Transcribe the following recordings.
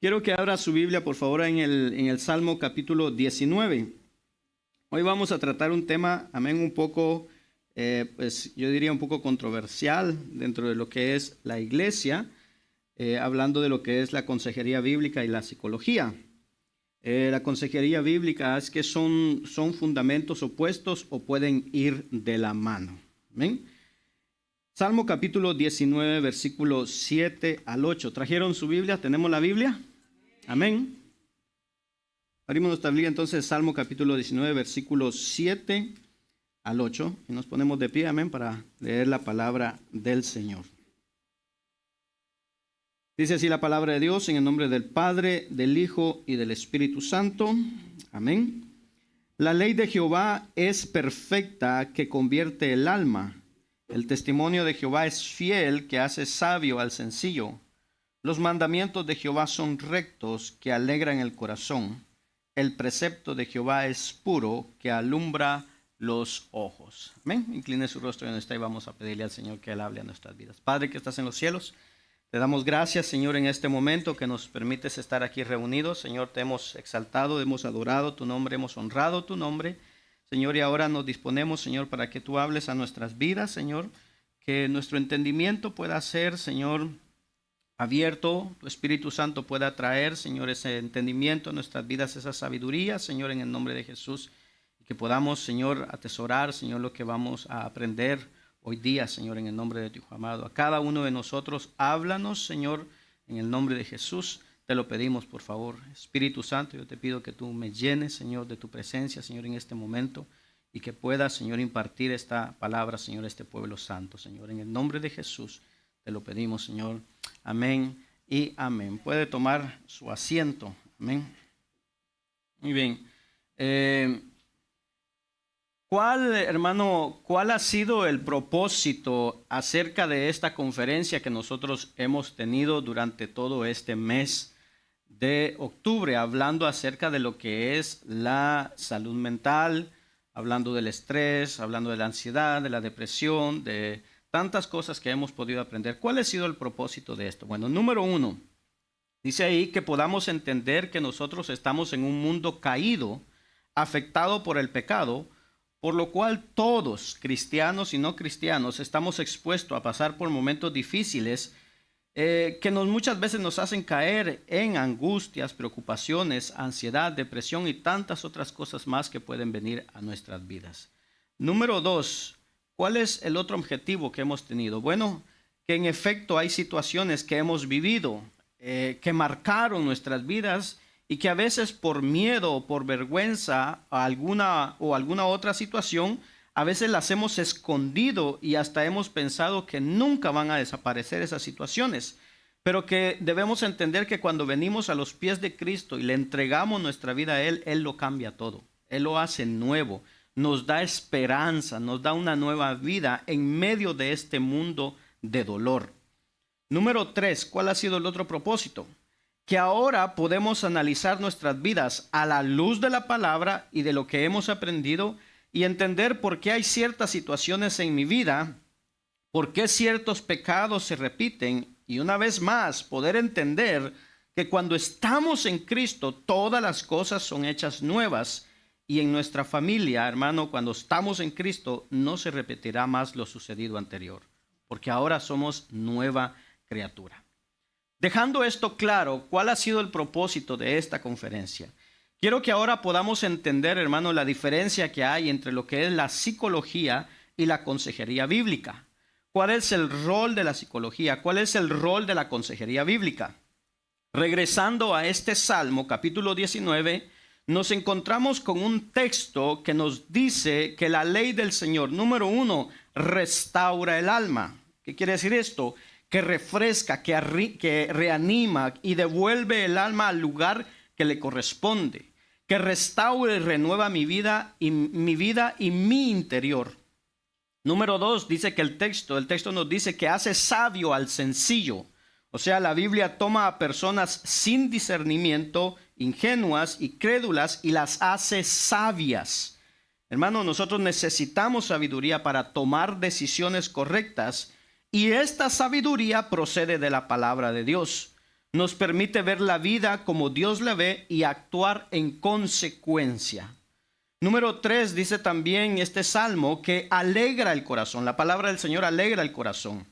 Quiero que abra su Biblia, por favor, en el Salmo capítulo 19. Hoy vamos a tratar un tema, amén, un poco, pues yo diría un poco controversial dentro de lo que es la iglesia, hablando de lo que es la consejería bíblica y la psicología. La consejería bíblica es que son fundamentos opuestos o pueden ir de la mano. Amén. Salmo capítulo 19, versículos 7 al 8. ¿Trajeron su Biblia? ¿Tenemos la Biblia? Amén. Abrimos nuestra Biblia entonces, Salmo capítulo 19, versículos 7 al 8. Y nos ponemos de pie, amén, para leer la palabra del Señor. Dice así la palabra de Dios, en el nombre del Padre, del Hijo y del Espíritu Santo. Amén. La ley de Jehová es perfecta, que convierte el alma. El testimonio de Jehová es fiel, que hace sabio al sencillo. Los mandamientos de Jehová son rectos, que alegran el corazón. El precepto de Jehová es puro, que alumbra los ojos. Amén. Incline su rostro donde está y vamos a pedirle al Señor que Él hable a nuestras vidas. Padre que estás en los cielos, te damos gracias, Señor, en este momento que nos permites estar aquí reunidos. Señor, te hemos exaltado, hemos adorado tu nombre, hemos honrado tu nombre. Señor, y ahora nos disponemos, Señor, para que tú hables a nuestras vidas, Señor, que nuestro entendimiento pueda ser, Señor, abierto, tu Espíritu Santo pueda traer, Señor, ese entendimiento a nuestras vidas, esa sabiduría, Señor, en el nombre de Jesús, y que podamos, Señor, atesorar, Señor, lo que vamos a aprender hoy día, Señor, en el nombre de tu Hijo amado. A cada uno de nosotros, háblanos, Señor, en el nombre de Jesús. Te lo pedimos, por favor. Espíritu Santo, yo te pido que tú me llenes, Señor, de tu presencia, Señor, en este momento, y que puedas, Señor, impartir esta palabra, Señor, a este pueblo santo, Señor. En el nombre de Jesús te lo pedimos, Señor. Amén y amén. Puede tomar su asiento. Amén. Muy bien. ¿Cuál ha sido el propósito acerca de esta conferencia que nosotros hemos tenido durante todo este mes de octubre, hablando acerca de lo que es la salud mental, hablando del estrés, hablando de la ansiedad, de la depresión, de tantas cosas que hemos podido aprender? ¿Cuál ha sido el propósito de esto? Bueno, número uno, dice ahí que podamos entender que nosotros estamos en un mundo caído, afectado por el pecado, por lo cual todos, cristianos y no cristianos, estamos expuestos a pasar por momentos difíciles que muchas veces nos hacen caer en angustias, preocupaciones, ansiedad, depresión y tantas otras cosas más que pueden venir a nuestras vidas. Número dos, ¿cuál es el otro objetivo que hemos tenido? Bueno, que en efecto hay situaciones que hemos vivido, que marcaron nuestras vidas y que a veces por miedo o por vergüenza a alguna otra situación, a veces las hemos escondido y hasta hemos pensado que nunca van a desaparecer esas situaciones. Pero que debemos entender que cuando venimos a los pies de Cristo y le entregamos nuestra vida a Él, Él lo cambia todo. Él lo hace nuevo, nos da esperanza, nos da una nueva vida en medio de este mundo de dolor. Número 3, ¿cuál ha sido el otro propósito? Que ahora podemos analizar nuestras vidas a la luz de la palabra y de lo que hemos aprendido y entender por qué hay ciertas situaciones en mi vida, por qué ciertos pecados se repiten y una vez más poder entender que cuando estamos en Cristo todas las cosas son hechas nuevas y en nuestra familia, hermano, cuando estamos en Cristo no se repetirá más lo sucedido anterior, porque ahora somos nueva criatura. Dejando esto claro, ¿cuál ha sido el propósito de esta conferencia? Quiero que ahora podamos entender, hermano, la diferencia que hay entre lo que es la psicología y la consejería bíblica. ¿Cuál es el rol de la psicología? ¿Cuál es el rol de la consejería bíblica? Regresando a este Salmo, capítulo 19, nos encontramos con un texto que nos dice que la ley del Señor, número 1, restaura el alma. ¿Qué quiere decir esto? Que refresca, que reanima y devuelve el alma al lugar que le corresponde, que restaura y renueva mi vida y mi interior. Número 2, dice que el texto nos dice que hace sabio al sencillo. O sea, la Biblia toma a personas sin discernimiento, ingenuas y crédulas y las hace sabias. Hermano, nosotros necesitamos sabiduría para tomar decisiones correctas. Y esta sabiduría procede de la palabra de Dios. nos permite ver la vida como Dios la ve y actuar en consecuencia. Número 3, dice también este salmo que alegra el corazón. La palabra del Señor alegra el corazón.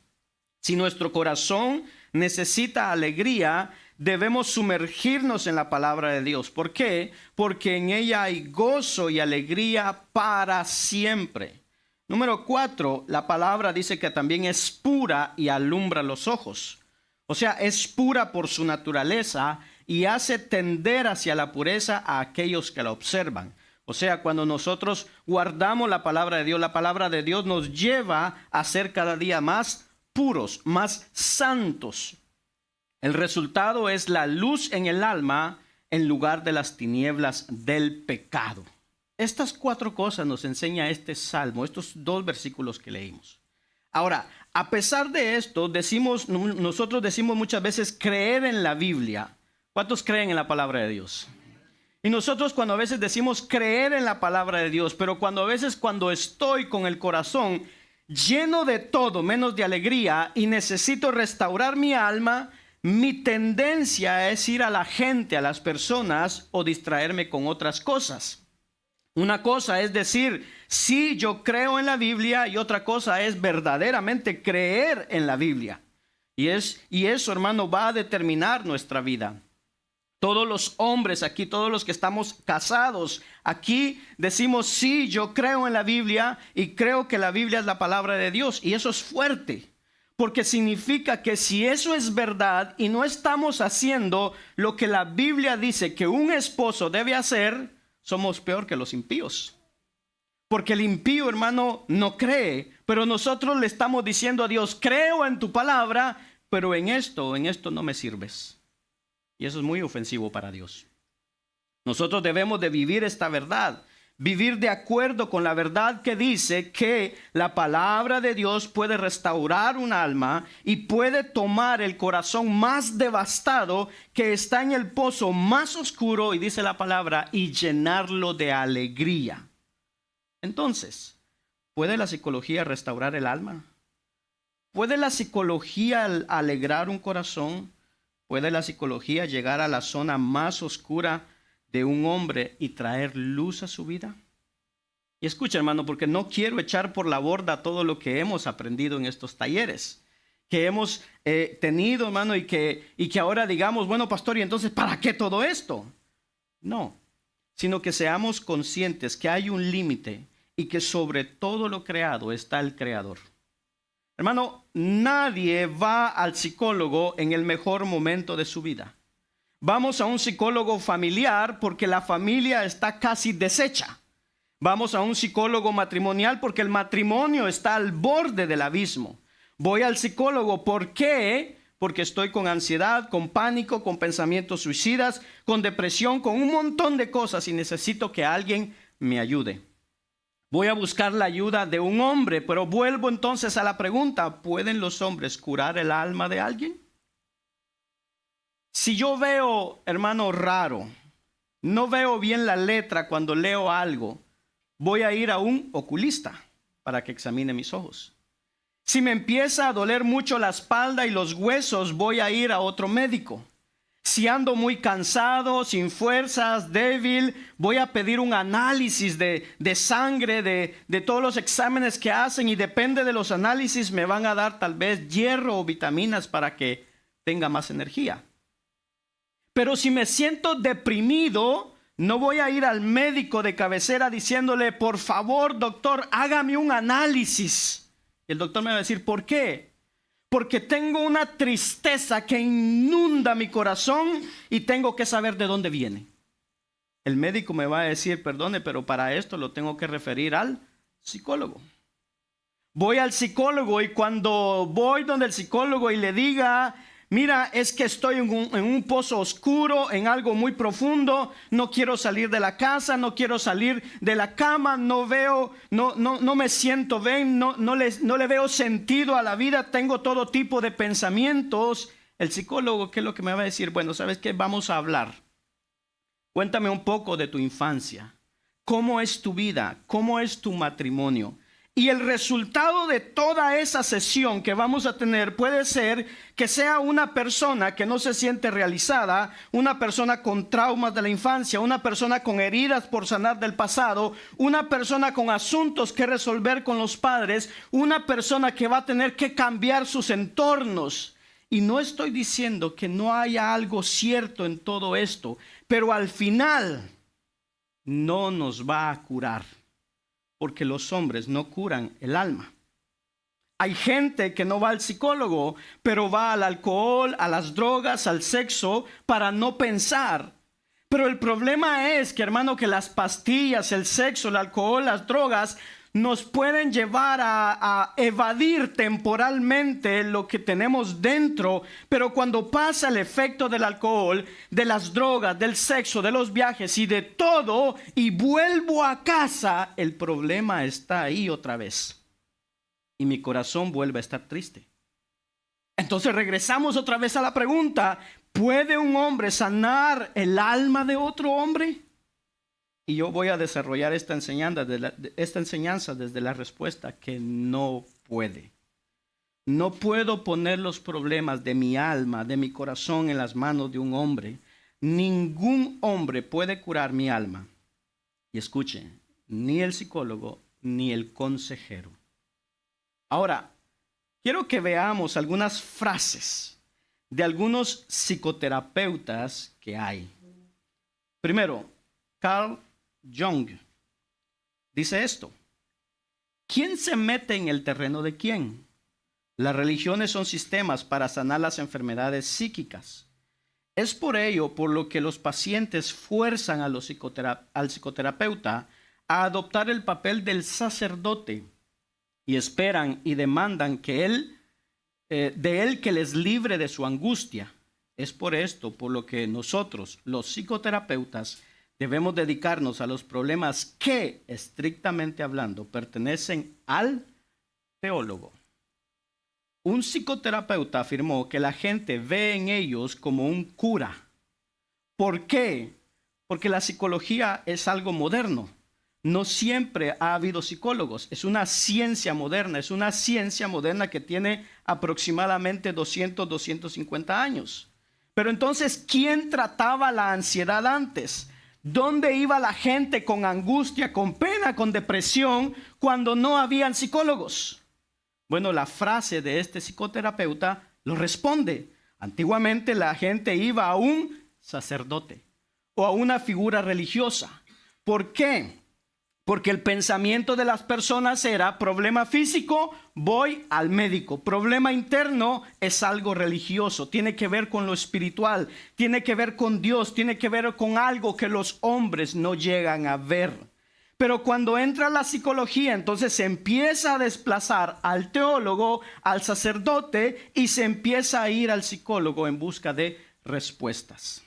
Si nuestro corazón necesita alegría, debemos sumergirnos en la palabra de Dios. ¿Por qué? Porque en ella hay gozo y alegría para siempre. Número 4, la palabra dice que también es pura y alumbra los ojos. O sea, es pura por su naturaleza y hace tender hacia la pureza a aquellos que la observan. O sea, cuando nosotros guardamos la palabra de Dios nos lleva a ser cada día más puros, más santos. El resultado es la luz en el alma en lugar de las tinieblas del pecado. Estas 4 cosas nos enseña este salmo, estos 2 versículos que leímos. Ahora, a pesar de esto, nosotros decimos muchas veces creer en la Biblia. ¿Cuántos creen en la palabra de Dios? Y nosotros cuando a veces decimos creer en la palabra de Dios, pero cuando estoy con el corazón lleno de todo menos de alegría y necesito restaurar mi alma, mi tendencia es ir a la gente, a las personas o distraerme con otras cosas. Una cosa es decir, sí, yo creo en la Biblia, y otra cosa es verdaderamente creer en la Biblia. Y eso, hermano, va a determinar nuestra vida. Todos los hombres aquí, todos los que estamos casados aquí, decimos, sí, yo creo en la Biblia y creo que la Biblia es la palabra de Dios. Y eso es fuerte, porque significa que si eso es verdad y no estamos haciendo lo que la Biblia dice que un esposo debe hacer, somos peor que los impíos. Porque el impío, hermano, no cree, pero nosotros le estamos diciendo a Dios, creo en tu palabra, pero en esto no me sirves. Y eso es muy ofensivo para Dios. Nosotros debemos de vivir esta verdad, vivir de acuerdo con la verdad que dice que la palabra de Dios puede restaurar un alma y puede tomar el corazón más devastado que está en el pozo más oscuro, y dice la palabra, y llenarlo de alegría. Entonces, ¿puede la psicología restaurar el alma? ¿Puede la psicología alegrar un corazón? ¿Puede la psicología llegar a la zona más oscura de un hombre y traer luz a su vida? Y escucha, hermano, porque no quiero echar por la borda todo lo que hemos aprendido en estos talleres, que hemos tenido, hermano, y que ahora digamos, bueno, pastor, ¿y entonces para qué todo esto? No, sino que seamos conscientes que hay un límite y que sobre todo lo creado está el Creador. Hermano, nadie va al psicólogo en el mejor momento de su vida. Vamos a un psicólogo familiar porque la familia está casi deshecha. Vamos a un psicólogo matrimonial porque el matrimonio está al borde del abismo. Voy al psicólogo, ¿por qué? Porque estoy con ansiedad, con pánico, con pensamientos suicidas, con depresión, con un montón de cosas y necesito que alguien me ayude. Voy a buscar la ayuda de un hombre, pero vuelvo entonces a la pregunta, ¿pueden los hombres curar el alma de alguien? Si yo veo, hermano, raro, no veo bien la letra cuando leo algo, voy a ir a un oculista para que examine mis ojos. Si me empieza a doler mucho la espalda y los huesos, voy a ir a otro médico. Si ando muy cansado, sin fuerzas, débil, voy a pedir un análisis de sangre, de todos los exámenes que hacen, y depende de los análisis me van a dar tal vez hierro o vitaminas para que tenga más energía. Pero si me siento deprimido, no voy a ir al médico de cabecera diciéndole, por favor, doctor, hágame un análisis. Y el doctor me va a decir, ¿por qué? Porque tengo una tristeza que inunda mi corazón y tengo que saber de dónde viene. El médico me va a decir, perdone, pero para esto lo tengo que referir al psicólogo. Voy al psicólogo y cuando voy donde el psicólogo y le diga, mira, es que estoy en un pozo oscuro, en algo muy profundo, no quiero salir de la casa, no quiero salir de la cama, no me siento bien, no le veo sentido a la vida, tengo todo tipo de pensamientos. El psicólogo, ¿qué es lo que me va a decir? Bueno, ¿sabes qué? Vamos a hablar. Cuéntame un poco de tu infancia. ¿Cómo es tu vida? ¿Cómo es tu matrimonio? Y el resultado de toda esa sesión que vamos a tener puede ser que sea una persona que no se siente realizada, una persona con traumas de la infancia, una persona con heridas por sanar del pasado, una persona con asuntos que resolver con los padres, una persona que va a tener que cambiar sus entornos. Y no estoy diciendo que no haya algo cierto en todo esto, pero al final no nos va a curar. Porque los hombres no curan el alma. Hay gente que no va al psicólogo, pero va al alcohol, a las drogas, al sexo, para no pensar. Pero el problema es que, hermano, que las pastillas, el sexo, el alcohol, las drogas, nos pueden llevar a evadir temporalmente lo que tenemos dentro, pero cuando pasa el efecto del alcohol, de las drogas, del sexo, de los viajes y de todo, y vuelvo a casa, el problema está ahí otra vez. Y mi corazón vuelve a estar triste. Entonces regresamos otra vez a la pregunta, ¿puede un hombre sanar el alma de otro hombre? Y yo voy a desarrollar esta enseñanza desde la respuesta que no puede. No puedo poner los problemas de mi alma, de mi corazón en las manos de un hombre. Ningún hombre puede curar mi alma. Y escuche, ni el psicólogo ni el consejero. Ahora, quiero que veamos algunas frases de algunos psicoterapeutas que hay. Primero, Carl Jung dice esto: ¿quién se mete en el terreno de quién? Las religiones son sistemas para sanar las enfermedades psíquicas. Es por ello por lo que los pacientes fuerzan al psicoterapeuta a adoptar el papel del sacerdote y esperan y demandan que de él que les libre de su angustia. Es por esto por lo que nosotros, los psicoterapeutas, debemos dedicarnos a los problemas que, estrictamente hablando, pertenecen al teólogo. Un psicoterapeuta afirmó que la gente ve en ellos como un cura. ¿Por qué? Porque la psicología es algo moderno. No siempre ha habido psicólogos. Es una ciencia moderna. Es una ciencia moderna que tiene aproximadamente 250 años. Pero entonces, ¿quién trataba la ansiedad antes? ¿Dónde iba la gente con angustia, con pena, con depresión cuando no habían psicólogos? Bueno, la frase de este psicoterapeuta lo responde. Antiguamente la gente iba a un sacerdote o a una figura religiosa. ¿Por qué? Porque el pensamiento de las personas era: problema físico, voy al médico. Problema interno es algo religioso, tiene que ver con lo espiritual, tiene que ver con Dios, tiene que ver con algo que los hombres no llegan a ver. Pero cuando entra la psicología, entonces se empieza a desplazar al teólogo, al sacerdote, y se empieza a ir al psicólogo en busca de respuestas.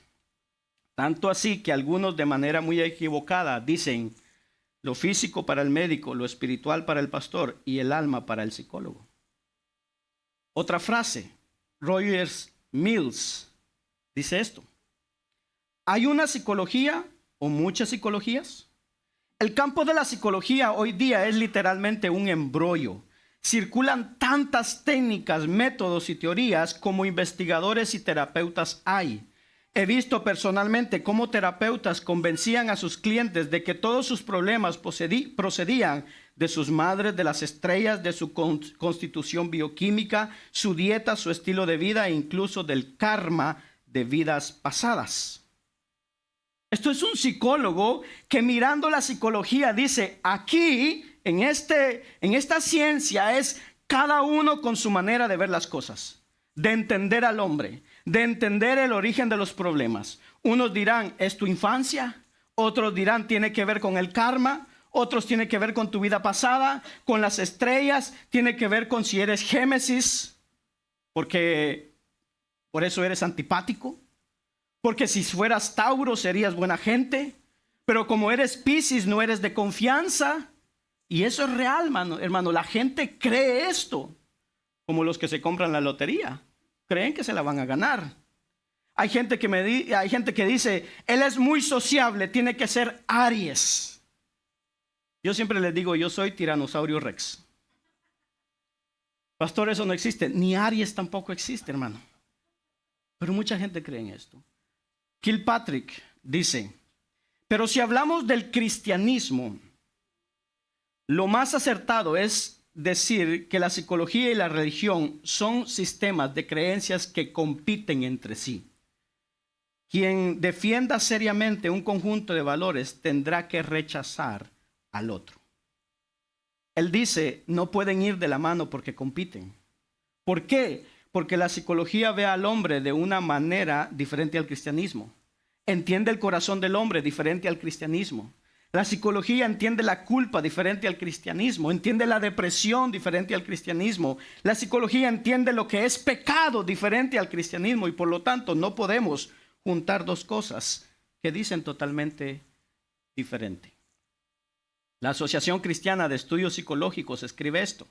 Tanto así que algunos, de manera muy equivocada, dicen: lo físico para el médico, lo espiritual para el pastor y el alma para el psicólogo. Otra frase, Rogers Mills dice esto: ¿hay una psicología o muchas psicologías? El campo de la psicología hoy día es literalmente un embrollo. Circulan tantas técnicas, métodos y teorías como investigadores y terapeutas hay. He visto personalmente cómo terapeutas convencían a sus clientes de que todos sus problemas procedían de sus madres, de las estrellas, de su constitución bioquímica, su dieta, su estilo de vida e incluso del karma de vidas pasadas. Esto es un psicólogo que, mirando la psicología, dice: aquí, en esta ciencia, es cada uno con su manera de ver las cosas, de entender al hombre, de entender el origen de los problemas. Unos dirán: es tu infancia. Otros dirán: tiene que ver con el karma. Otros tiene que ver con tu vida pasada, con las estrellas. Tiene que ver con si eres Géminis, porque por eso eres antipático. Porque si fueras Tauro serías buena gente. Pero como eres Piscis no eres de confianza. Y eso es real, hermano. La gente cree esto. Como los que se compran la lotería. Creen que se la van a ganar. Hay gente que dice: él es muy sociable, tiene que ser Aries. Yo siempre les digo, yo soy tiranosaurio rex. Pastor, eso no existe. Ni Aries tampoco existe, hermano. Pero mucha gente cree en esto. Kilpatrick dice, pero si hablamos del cristianismo, lo más acertado es decir que la psicología y la religión son sistemas de creencias que compiten entre sí. Quien defienda seriamente un conjunto de valores tendrá que rechazar al otro. Él dice, no pueden ir de la mano porque compiten. ¿Por qué? Porque la psicología ve al hombre de una manera diferente al cristianismo. Entiende el corazón del hombre diferente al cristianismo. La psicología entiende la culpa diferente al cristianismo. Entiende la depresión diferente al cristianismo. La psicología entiende lo que es pecado diferente al cristianismo. Y por lo tanto no podemos juntar dos cosas que dicen totalmente diferente. La Asociación Cristiana de Estudios Psicológicos escribe esto.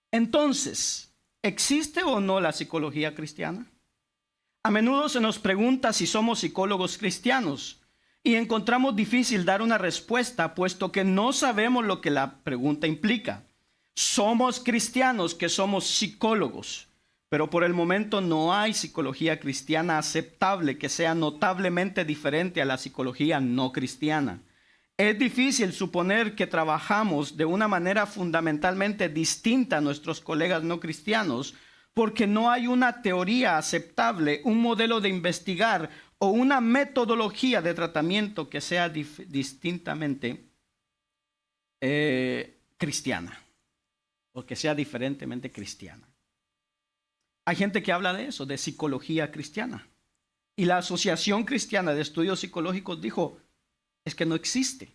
Entonces, ¿existe o no la psicología cristiana? A menudo se nos pregunta si somos psicólogos cristianos y encontramos difícil dar una respuesta puesto que no sabemos lo que la pregunta implica. Somos cristianos que somos psicólogos, pero por el momento no hay psicología cristiana aceptable que sea notablemente diferente a la psicología no cristiana. Es difícil suponer que trabajamos de una manera fundamentalmente distinta a nuestros colegas no cristianos porque no hay una teoría aceptable, un modelo de investigar o una metodología de tratamiento que sea distintamente cristiana o que sea diferentemente cristiana. Hay gente que habla de eso, de psicología cristiana. Y la Asociación Cristiana de Estudios Psicológicos dijo, es que no existe.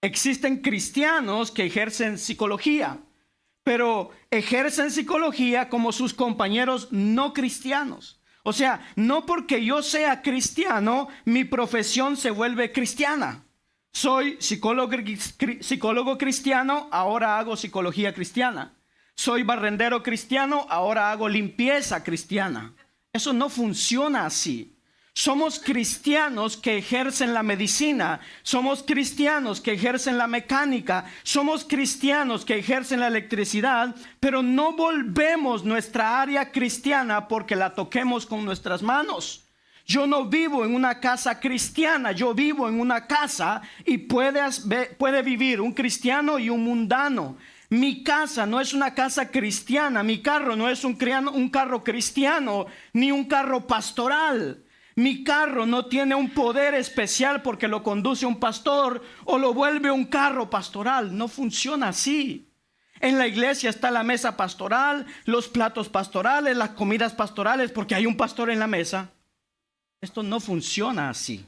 Existen cristianos que ejercen psicología, pero ejercen psicología como sus compañeros no cristianos. O sea, no porque yo sea cristiano, mi profesión se vuelve cristiana. Soy psicólogo cristiano, ahora hago psicología cristiana. Soy barrendero cristiano, ahora hago limpieza cristiana. Eso no funciona así. Somos cristianos que ejercen la medicina, somos cristianos que ejercen la mecánica, somos cristianos que ejercen la electricidad, pero no volvemos nuestra área cristiana porque la toquemos con nuestras manos. Yo no vivo en una casa cristiana, yo vivo en una casa y puede vivir un cristiano y un mundano. Mi casa no es una casa cristiana, mi carro no es un carro cristiano ni un carro pastoral. Mi carro no tiene un poder especial porque lo conduce un pastor o lo vuelve un carro pastoral. No funciona así. En la iglesia está la mesa pastoral, los platos pastorales, las comidas pastorales porque hay un pastor en la mesa. Esto no funciona así.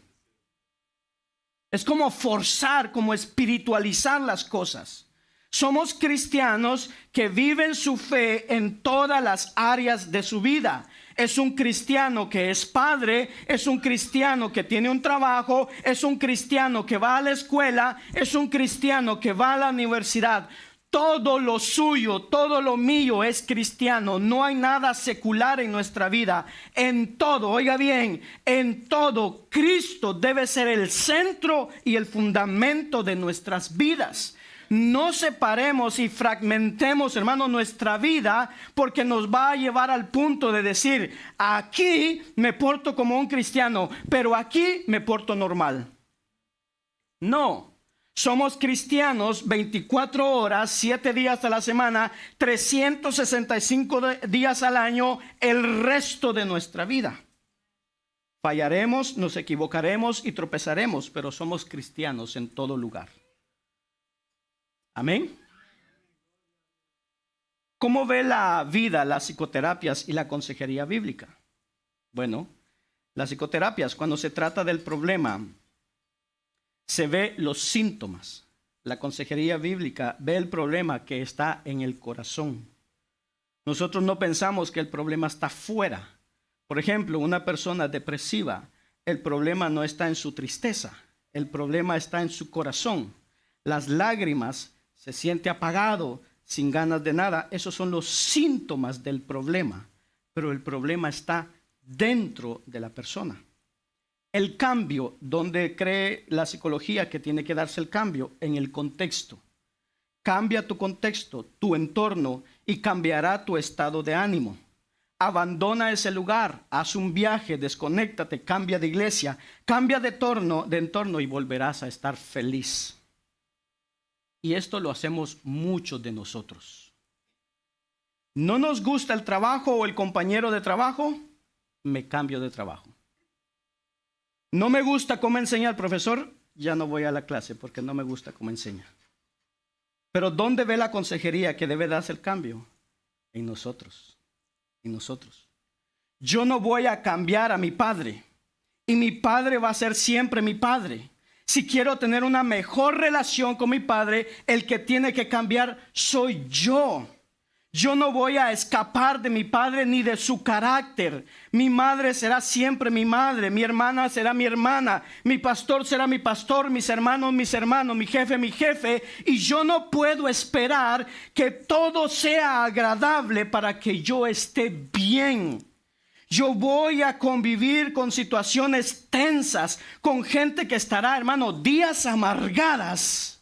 Es como forzar, como espiritualizar las cosas. Somos cristianos que viven su fe en todas las áreas de su vida. Es un cristiano que es padre, es un cristiano que tiene un trabajo, es un cristiano que va a la escuela, es un cristiano que va a la universidad. Todo lo suyo, todo lo mío es cristiano. No hay nada secular en nuestra vida. En todo, oiga bien, en todo, Cristo debe ser el centro y el fundamento de nuestras vidas. No separemos y fragmentemos, hermano, nuestra vida porque nos va a llevar al punto de decir, aquí me porto como un cristiano, pero aquí me porto normal. No, somos cristianos 24 horas, 7 días a la semana, 365 días al año, el resto de nuestra vida. Fallaremos, nos equivocaremos y tropezaremos, pero somos cristianos en todo lugar. Amén. ¿Cómo ve la vida, las psicoterapias y la consejería bíblica? Bueno, las psicoterapias, cuando se trata del problema, se ve los síntomas. La consejería bíblica ve el problema que está en el corazón. Nosotros no pensamos que el problema está fuera. Por ejemplo, una persona depresiva, el problema no está en su tristeza, el problema está en su corazón. Las lágrimas, se siente apagado, sin ganas de nada. Esos son los síntomas del problema. Pero el problema está dentro de la persona. El cambio, ¿dónde cree la psicología que tiene que darse el cambio? En el contexto. Cambia tu contexto, tu entorno y cambiará tu estado de ánimo. Abandona ese lugar, haz un viaje, desconéctate, cambia de iglesia, cambia de entorno y volverás a estar feliz. Y esto lo hacemos muchos de nosotros. ¿No nos gusta el trabajo o el compañero de trabajo? Me cambio de trabajo. No me gusta cómo enseña el profesor, ya no voy a la clase porque no me gusta cómo enseña. Pero ¿dónde ve la consejería que debe darse el cambio? En nosotros. En nosotros. Yo no voy a cambiar a mi padre. Y mi padre va a ser siempre mi padre. Si quiero tener una mejor relación con mi padre, el que tiene que cambiar soy yo. Yo no voy a escapar de mi padre ni de su carácter. Mi madre será siempre mi madre, mi hermana será mi hermana, mi pastor será mi pastor, mis hermanos, mi jefe. Y yo no puedo esperar que todo sea agradable para que yo esté bien. Yo voy a convivir con situaciones tensas, con gente que estará, hermano, días amargadas.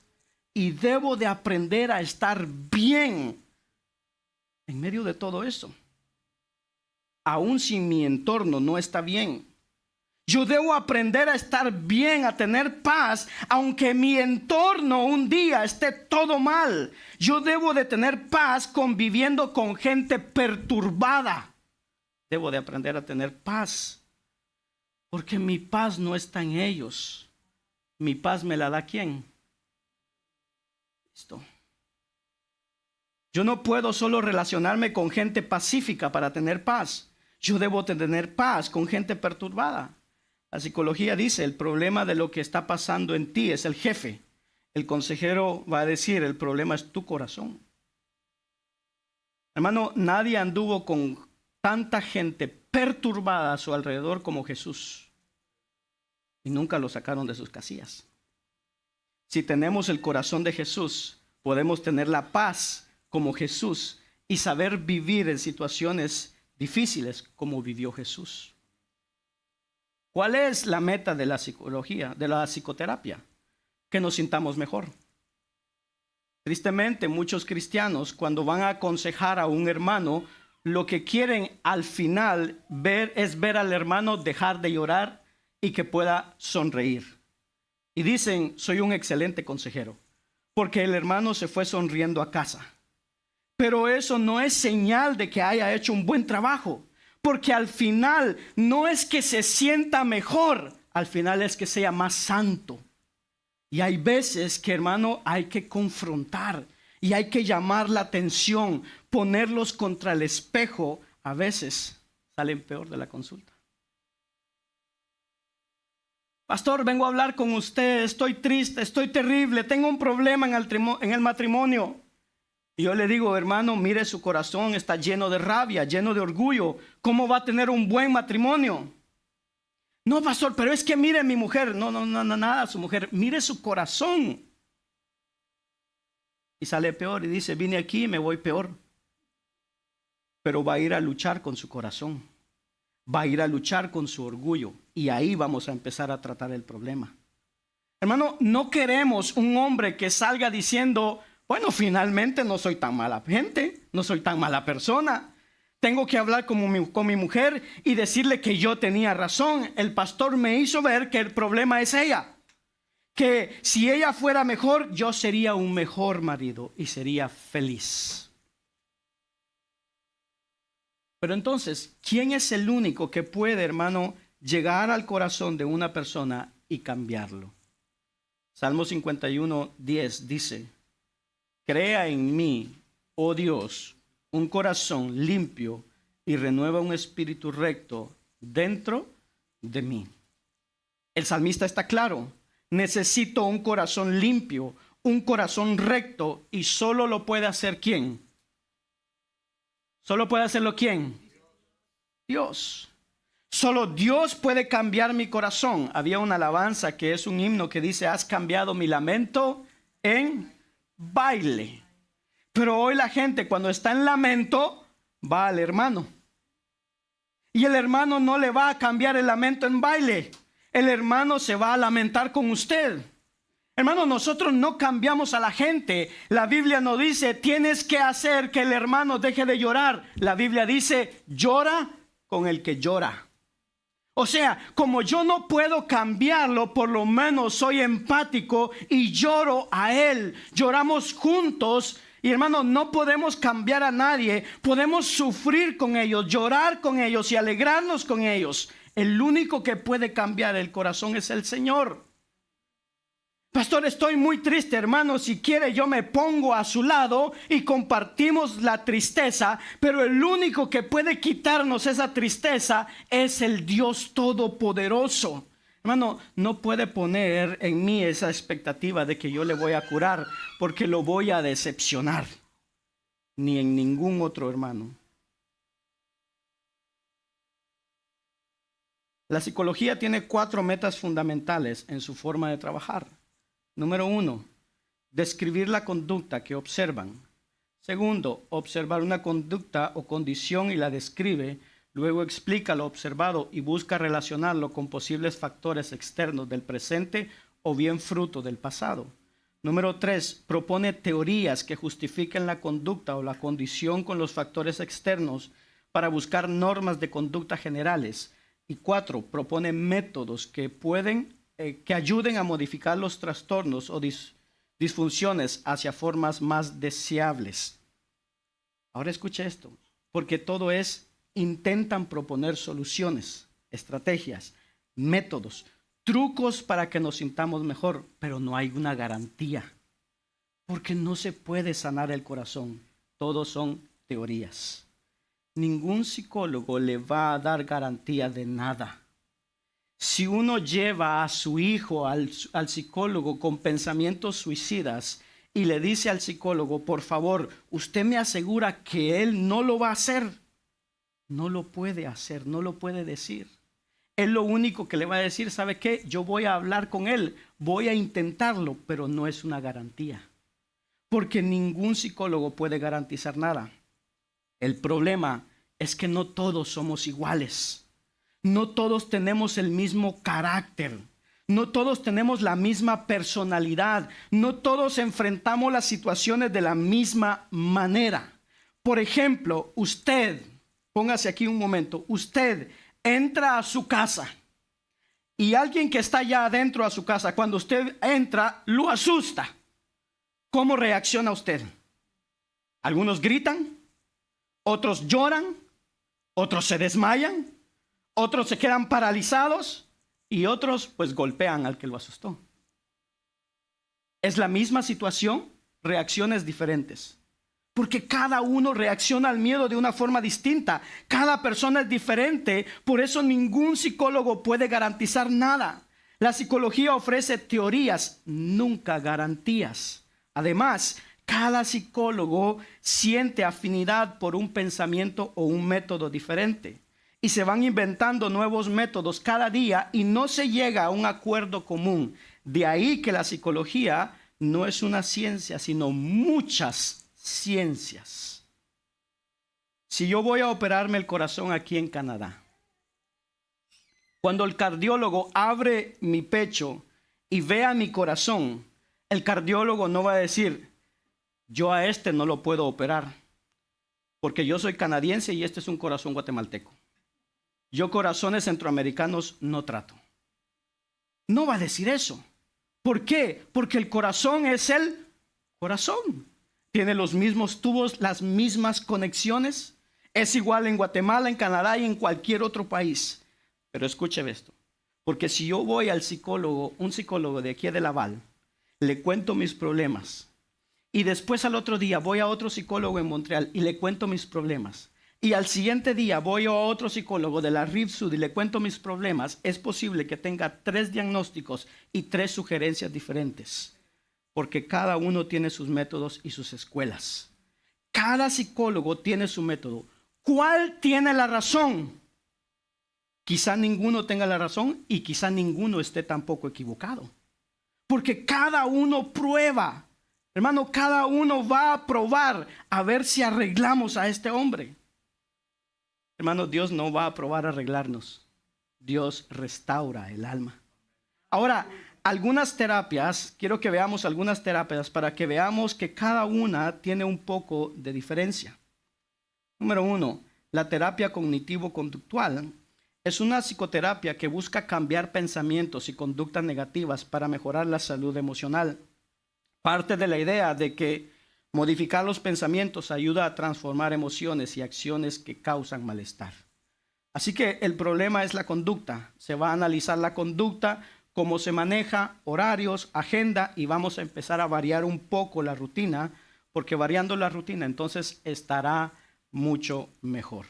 Y debo de aprender a estar bien en medio de todo eso. Aún si mi entorno no está bien, yo debo aprender a estar bien, a tener paz, aunque mi entorno un día esté todo mal. Yo debo de tener paz conviviendo con gente perturbada. Debo de aprender a tener paz, porque mi paz no está en ellos. Mi paz me la da ¿quién? Cristo. Yo no puedo solo relacionarme con gente pacífica para tener paz. Yo debo tener paz con gente perturbada. La psicología dice, el problema de lo que está pasando en ti es el jefe. El consejero va a decir, el problema es tu corazón. Hermano, nadie anduvo con tanta gente perturbada a su alrededor como Jesús. Y nunca lo sacaron de sus casillas. Si tenemos el corazón de Jesús, podemos tener la paz como Jesús y saber vivir en situaciones difíciles como vivió Jesús. ¿Cuál es la meta de la psicología, de la psicoterapia? Que nos sintamos mejor. Tristemente, muchos cristianos, cuando van a aconsejar a un hermano, lo que quieren al final es ver al hermano dejar de llorar y que pueda sonreír. Y dicen, soy un excelente consejero, porque el hermano se fue sonriendo a casa. Pero eso no es señal de que haya hecho un buen trabajo, porque al final no es que se sienta mejor, al final es que sea más santo. Y hay veces que, hermano, hay que confrontar y hay que llamar la atención, ponerlos contra el espejo. A veces salen peor de la consulta. Pastor, vengo a hablar con usted, estoy triste, estoy terrible, tengo un problema en el matrimonio. Y yo le digo, hermano, mire su corazón, está lleno de rabia, lleno de orgullo. ¿Cómo va a tener un buen matrimonio? No, pastor, pero es que mire mi mujer. No, nada, su mujer. Mire su corazón. Y sale peor y dice, vine aquí y me voy peor. Pero va a ir a luchar con su corazón. Va a ir a luchar con su orgullo. Y ahí vamos a empezar a tratar el problema. Hermano, no queremos un hombre que salga diciendo, bueno, finalmente no soy tan mala gente, no soy tan mala persona. Tengo que hablar con mi mujer y decirle que yo tenía razón. El pastor me hizo ver que el problema es ella. Que si ella fuera mejor, yo sería un mejor marido y sería feliz. Pero entonces, ¿quién es el único que puede, hermano, llegar al corazón de una persona y cambiarlo? Salmo 51:10 dice, crea en mí, oh Dios, un corazón limpio y renueva un espíritu recto dentro de mí. El salmista está claro, necesito un corazón limpio, un corazón recto, y solo lo puede hacer ¿quién? ¿Solo puede hacerlo quién? Dios. Solo Dios puede cambiar mi corazón. Había una alabanza que es un himno que dice, has cambiado mi lamento en baile. Pero hoy la gente cuando está en lamento va al hermano. Y el hermano no le va a cambiar el lamento en baile. el hermano se va a lamentar con usted. Hermano, nosotros no cambiamos a la gente. La Biblia no dice, tienes que hacer que el hermano deje de llorar. La Biblia dice, llora con el que llora. O sea, como yo no puedo cambiarlo, por lo menos soy empático y lloro a él. Lloramos juntos. Y hermano, no podemos cambiar a nadie. Podemos sufrir con ellos, llorar con ellos y alegrarnos con ellos. El único que puede cambiar el corazón es el Señor. Pastor, estoy muy triste, hermano. Si quiere, yo me pongo a su lado y compartimos la tristeza. Pero el único que puede quitarnos esa tristeza es el Dios Todopoderoso. Hermano, no puede poner en mí esa expectativa de que yo le voy a curar, porque lo voy a decepcionar. Ni en ningún otro hermano. La psicología tiene 4 metas fundamentales en su forma de trabajar. Número 1, describir la conducta que observan. Segundo, observar una conducta o condición y la describe. Luego explica lo observado y busca relacionarlo con posibles factores externos del presente o bien fruto del pasado. Número 3, propone teorías que justifiquen la conducta o la condición con los factores externos para buscar normas de conducta generales. Y 4, propone métodos que ayuden a modificar los trastornos o disfunciones hacia formas más deseables. Ahora escuche esto, porque todo intentan proponer soluciones, estrategias, métodos, trucos para que nos sintamos mejor, pero no hay una garantía, porque no se puede sanar el corazón. Todos son teorías. Ningún psicólogo le va a dar garantía de nada. Si uno lleva a su hijo al psicólogo con pensamientos suicidas y le dice al psicólogo, por favor, usted me asegura que él no lo va a hacer, no lo puede hacer, no lo puede decir. Él lo único que le va a decir, ¿sabe qué? Yo voy a hablar con él, voy a intentarlo, pero no es una garantía. Porque ningún psicólogo puede garantizar nada. El problema es que no todos somos iguales. No todos tenemos el mismo carácter. No todos tenemos la misma personalidad. No todos enfrentamos las situaciones de la misma manera. Por ejemplo, usted, póngase aquí un momento, usted entra a su casa y alguien que está allá adentro a su casa, cuando usted entra, lo asusta. ¿Cómo reacciona usted? Algunos gritan, otros lloran, otros se desmayan, otros se quedan paralizados y otros pues golpean al que lo asustó. Es la misma situación, reacciones diferentes. Porque cada uno reacciona al miedo de una forma distinta. Cada persona es diferente. Por eso ningún psicólogo puede garantizar nada. La psicología ofrece teorías, nunca garantías. Además, cada psicólogo siente afinidad por un pensamiento o un método diferente. Y se van inventando nuevos métodos cada día y no se llega a un acuerdo común. De ahí que la psicología no es una ciencia, sino muchas ciencias. Si yo voy a operarme el corazón aquí en Canadá, cuando el cardiólogo abre mi pecho y vea mi corazón, el cardiólogo no va a decir, yo a este no lo puedo operar, porque yo soy canadiense y este es un corazón guatemalteco. Yo corazones centroamericanos no trato. No va a decir eso. ¿Por qué? Porque el corazón es el corazón. Tiene los mismos tubos, las mismas conexiones. Es igual en Guatemala, en Canadá y en cualquier otro país. Pero escuche esto. Porque si yo voy al psicólogo, un psicólogo de aquí de Laval, le cuento mis problemas. Y después al otro día voy a otro psicólogo en Montreal y le cuento mis problemas. Y al siguiente día voy a otro psicólogo de la Rive Sud y le cuento mis problemas. Es posible que tenga 3 diagnósticos y 3 sugerencias diferentes. Porque cada uno tiene sus métodos y sus escuelas. Cada psicólogo tiene su método. ¿Cuál tiene la razón? Quizá ninguno tenga la razón y quizá ninguno esté tampoco equivocado. Porque cada uno prueba. Hermano, cada uno va a probar a ver si arreglamos a este hombre. Hermano, Dios no va a probar arreglarnos. Dios restaura el alma. Ahora, algunas terapias, quiero que veamos algunas terapias para que veamos que cada una tiene un poco de diferencia. Número 1, la terapia cognitivo-conductual es una psicoterapia que busca cambiar pensamientos y conductas negativas para mejorar la salud emocional. Parte de la idea de que modificar los pensamientos ayuda a transformar emociones y acciones que causan malestar. Así que el problema es la conducta. Se va a analizar la conducta, cómo se maneja, horarios, agenda, y vamos a empezar a variar un poco la rutina, porque variando la rutina entonces estará mucho mejor.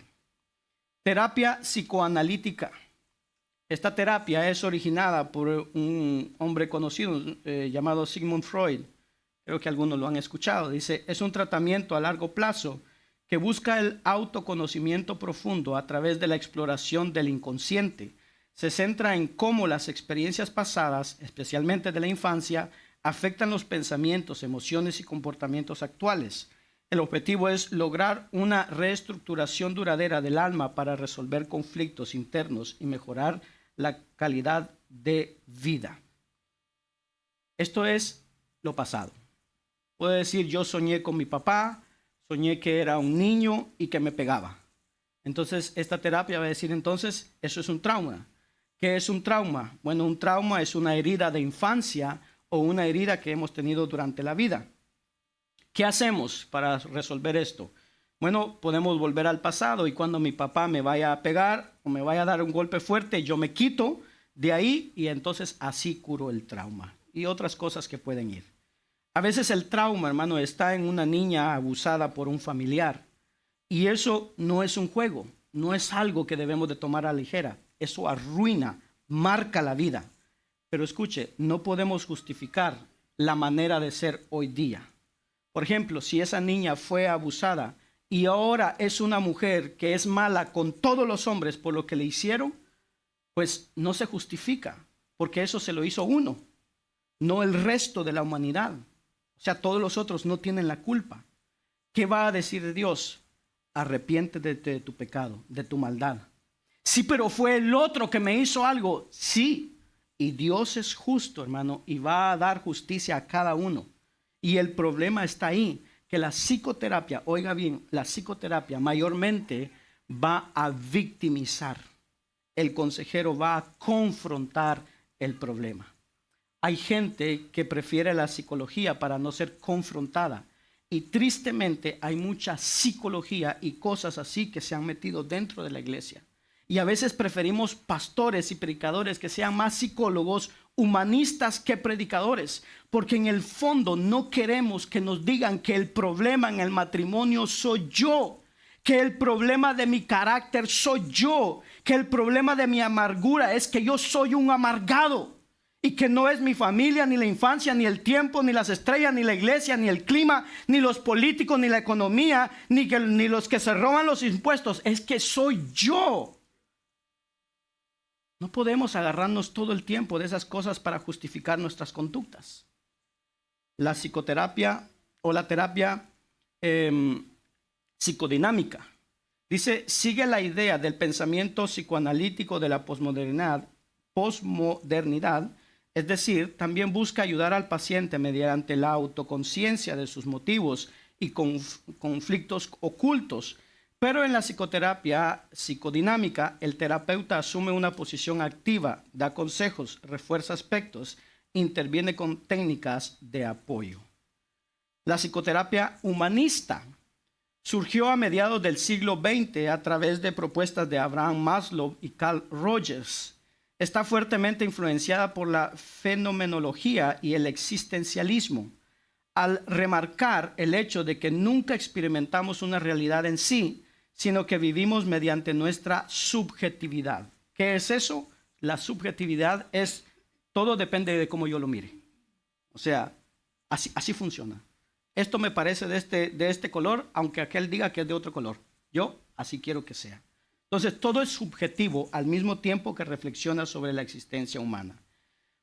Terapia psicoanalítica. Esta terapia es originada por un hombre conocido llamado Sigmund Freud. Creo que algunos lo han escuchado. Dice, es un tratamiento a largo plazo que busca el autoconocimiento profundo a través de la exploración del inconsciente. Se centra en cómo las experiencias pasadas, especialmente de la infancia, afectan los pensamientos, emociones y comportamientos actuales. El objetivo es lograr una reestructuración duradera del alma para resolver conflictos internos y mejorar la calidad de vida. Esto es lo pasado. Puedo decir, yo soñé con mi papá, soñé que era un niño y que me pegaba. Entonces, esta terapia va a decir, entonces, eso es un trauma. ¿Qué es un trauma? Bueno, un trauma es una herida de infancia o una herida que hemos tenido durante la vida. ¿Qué hacemos para resolver esto? Bueno, podemos volver al pasado y cuando mi papá me vaya a pegar o me vaya a dar un golpe fuerte, yo me quito de ahí y entonces así curo el trauma y otras cosas que pueden ir. A veces el trauma, hermano, está en una niña abusada por un familiar y eso no es un juego, no es algo que debemos de tomar a la ligera. Eso arruina, marca la vida. Pero escuche, no podemos justificar la manera de ser hoy día. Por ejemplo, si esa niña fue abusada y ahora es una mujer que es mala con todos los hombres por lo que le hicieron, pues no se justifica, porque eso se lo hizo uno, no el resto de la humanidad. O sea, todos los otros no tienen la culpa. ¿Qué va a decir Dios? Arrepiéntete de tu pecado, de tu maldad. Sí, pero fue el otro que me hizo algo. Sí, y Dios es justo, hermano, y va a dar justicia a cada uno. Y el problema está ahí, que la psicoterapia, oiga bien, la psicoterapia mayormente va a victimizar. El consejero va a confrontar el problema. Hay gente que prefiere la psicología para no ser confrontada. Y tristemente hay mucha psicología y cosas así que se han metido dentro de la iglesia. Y a veces preferimos pastores y predicadores que sean más psicólogos, humanistas que predicadores, porque en el fondo no queremos que nos digan que el problema en el matrimonio soy yo, que el problema de mi carácter soy yo, que el problema de mi amargura es que yo soy un amargado y que no es mi familia, ni la infancia, ni el tiempo, ni las estrellas, ni la iglesia, ni el clima, ni los políticos, ni la economía, ni los que se roban los impuestos, es que soy yo. No podemos agarrarnos todo el tiempo de esas cosas para justificar nuestras conductas. La psicoterapia o la terapia psicodinámica dice, sigue la idea del pensamiento psicoanalítico de la posmodernidad, es decir, también busca ayudar al paciente mediante la autoconciencia de sus motivos y conflictos ocultos. Pero en la psicoterapia psicodinámica, el terapeuta asume una posición activa, da consejos, refuerza aspectos, interviene con técnicas de apoyo. La psicoterapia humanista surgió a mediados del siglo XX a través de propuestas de Abraham Maslow y Carl Rogers. Está fuertemente influenciada por la fenomenología y el existencialismo, al remarcar el hecho de que nunca experimentamos una realidad en sí, sino que vivimos mediante nuestra subjetividad. ¿Qué es eso? La subjetividad es, todo depende de cómo yo lo mire. O sea, así funciona. Esto me parece de este color, aunque aquel diga que es de otro color. Yo así quiero que sea. Entonces, todo es subjetivo al mismo tiempo que reflexiona sobre la existencia humana.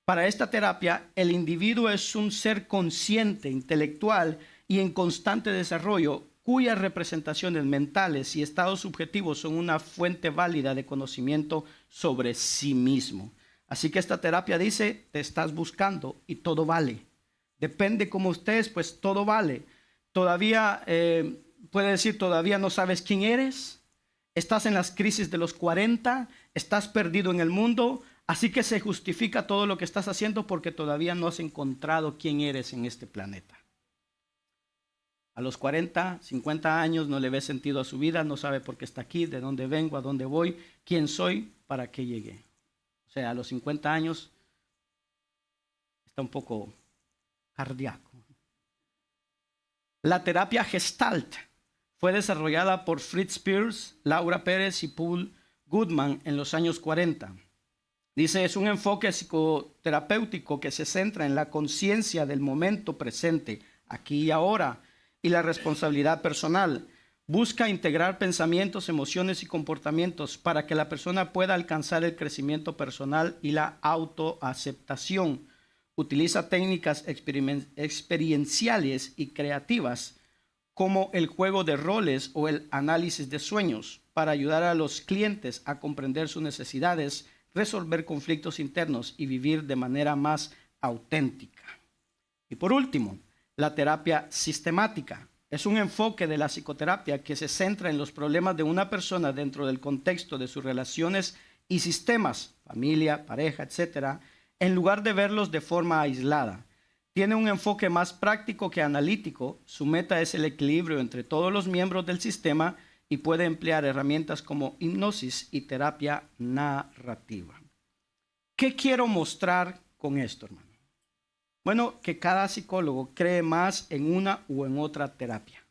Para esta terapia, el individuo es un ser consciente, intelectual y en constante desarrollo, cuyas representaciones mentales y estados subjetivos son una fuente válida de conocimiento sobre sí mismo. Así que esta terapia dice, te estás buscando y todo vale. Depende cómo estés, pues todo vale. Todavía, puede decir, todavía no sabes quién eres. Estás en las crisis de los 40, estás perdido en el mundo. Así que se justifica todo lo que estás haciendo porque todavía no has encontrado quién eres en este planeta. A los 40, 50 años no le ve sentido a su vida, no sabe por qué está aquí, de dónde vengo, a dónde voy, quién soy, para qué llegué. O sea, a los 50 años está un poco cardíaco. La terapia Gestalt fue desarrollada por Fritz Perls, Laura Pérez y Paul Goodman en los años 40. Dice, es un enfoque psicoterapéutico que se centra en la conciencia del momento presente, aquí y ahora, y la responsabilidad personal. Busca integrar pensamientos, emociones y comportamientos para que la persona pueda alcanzar el crecimiento personal y la autoaceptación. Utiliza técnicas experienciales y creativas como el juego de roles o el análisis de sueños para ayudar a los clientes a comprender sus necesidades, resolver conflictos internos y vivir de manera más auténtica. Y por último, la terapia sistemática. Es un enfoque de la psicoterapia que se centra en los problemas de una persona dentro del contexto de sus relaciones y sistemas, familia, pareja, etc., en lugar de verlos de forma aislada. Tiene un enfoque más práctico que analítico. Su meta es el equilibrio entre todos los miembros del sistema y puede emplear herramientas como hipnosis y terapia narrativa. ¿Qué quiero mostrar con esto, hermano? Bueno, que cada psicólogo cree más en una u en otra terapia.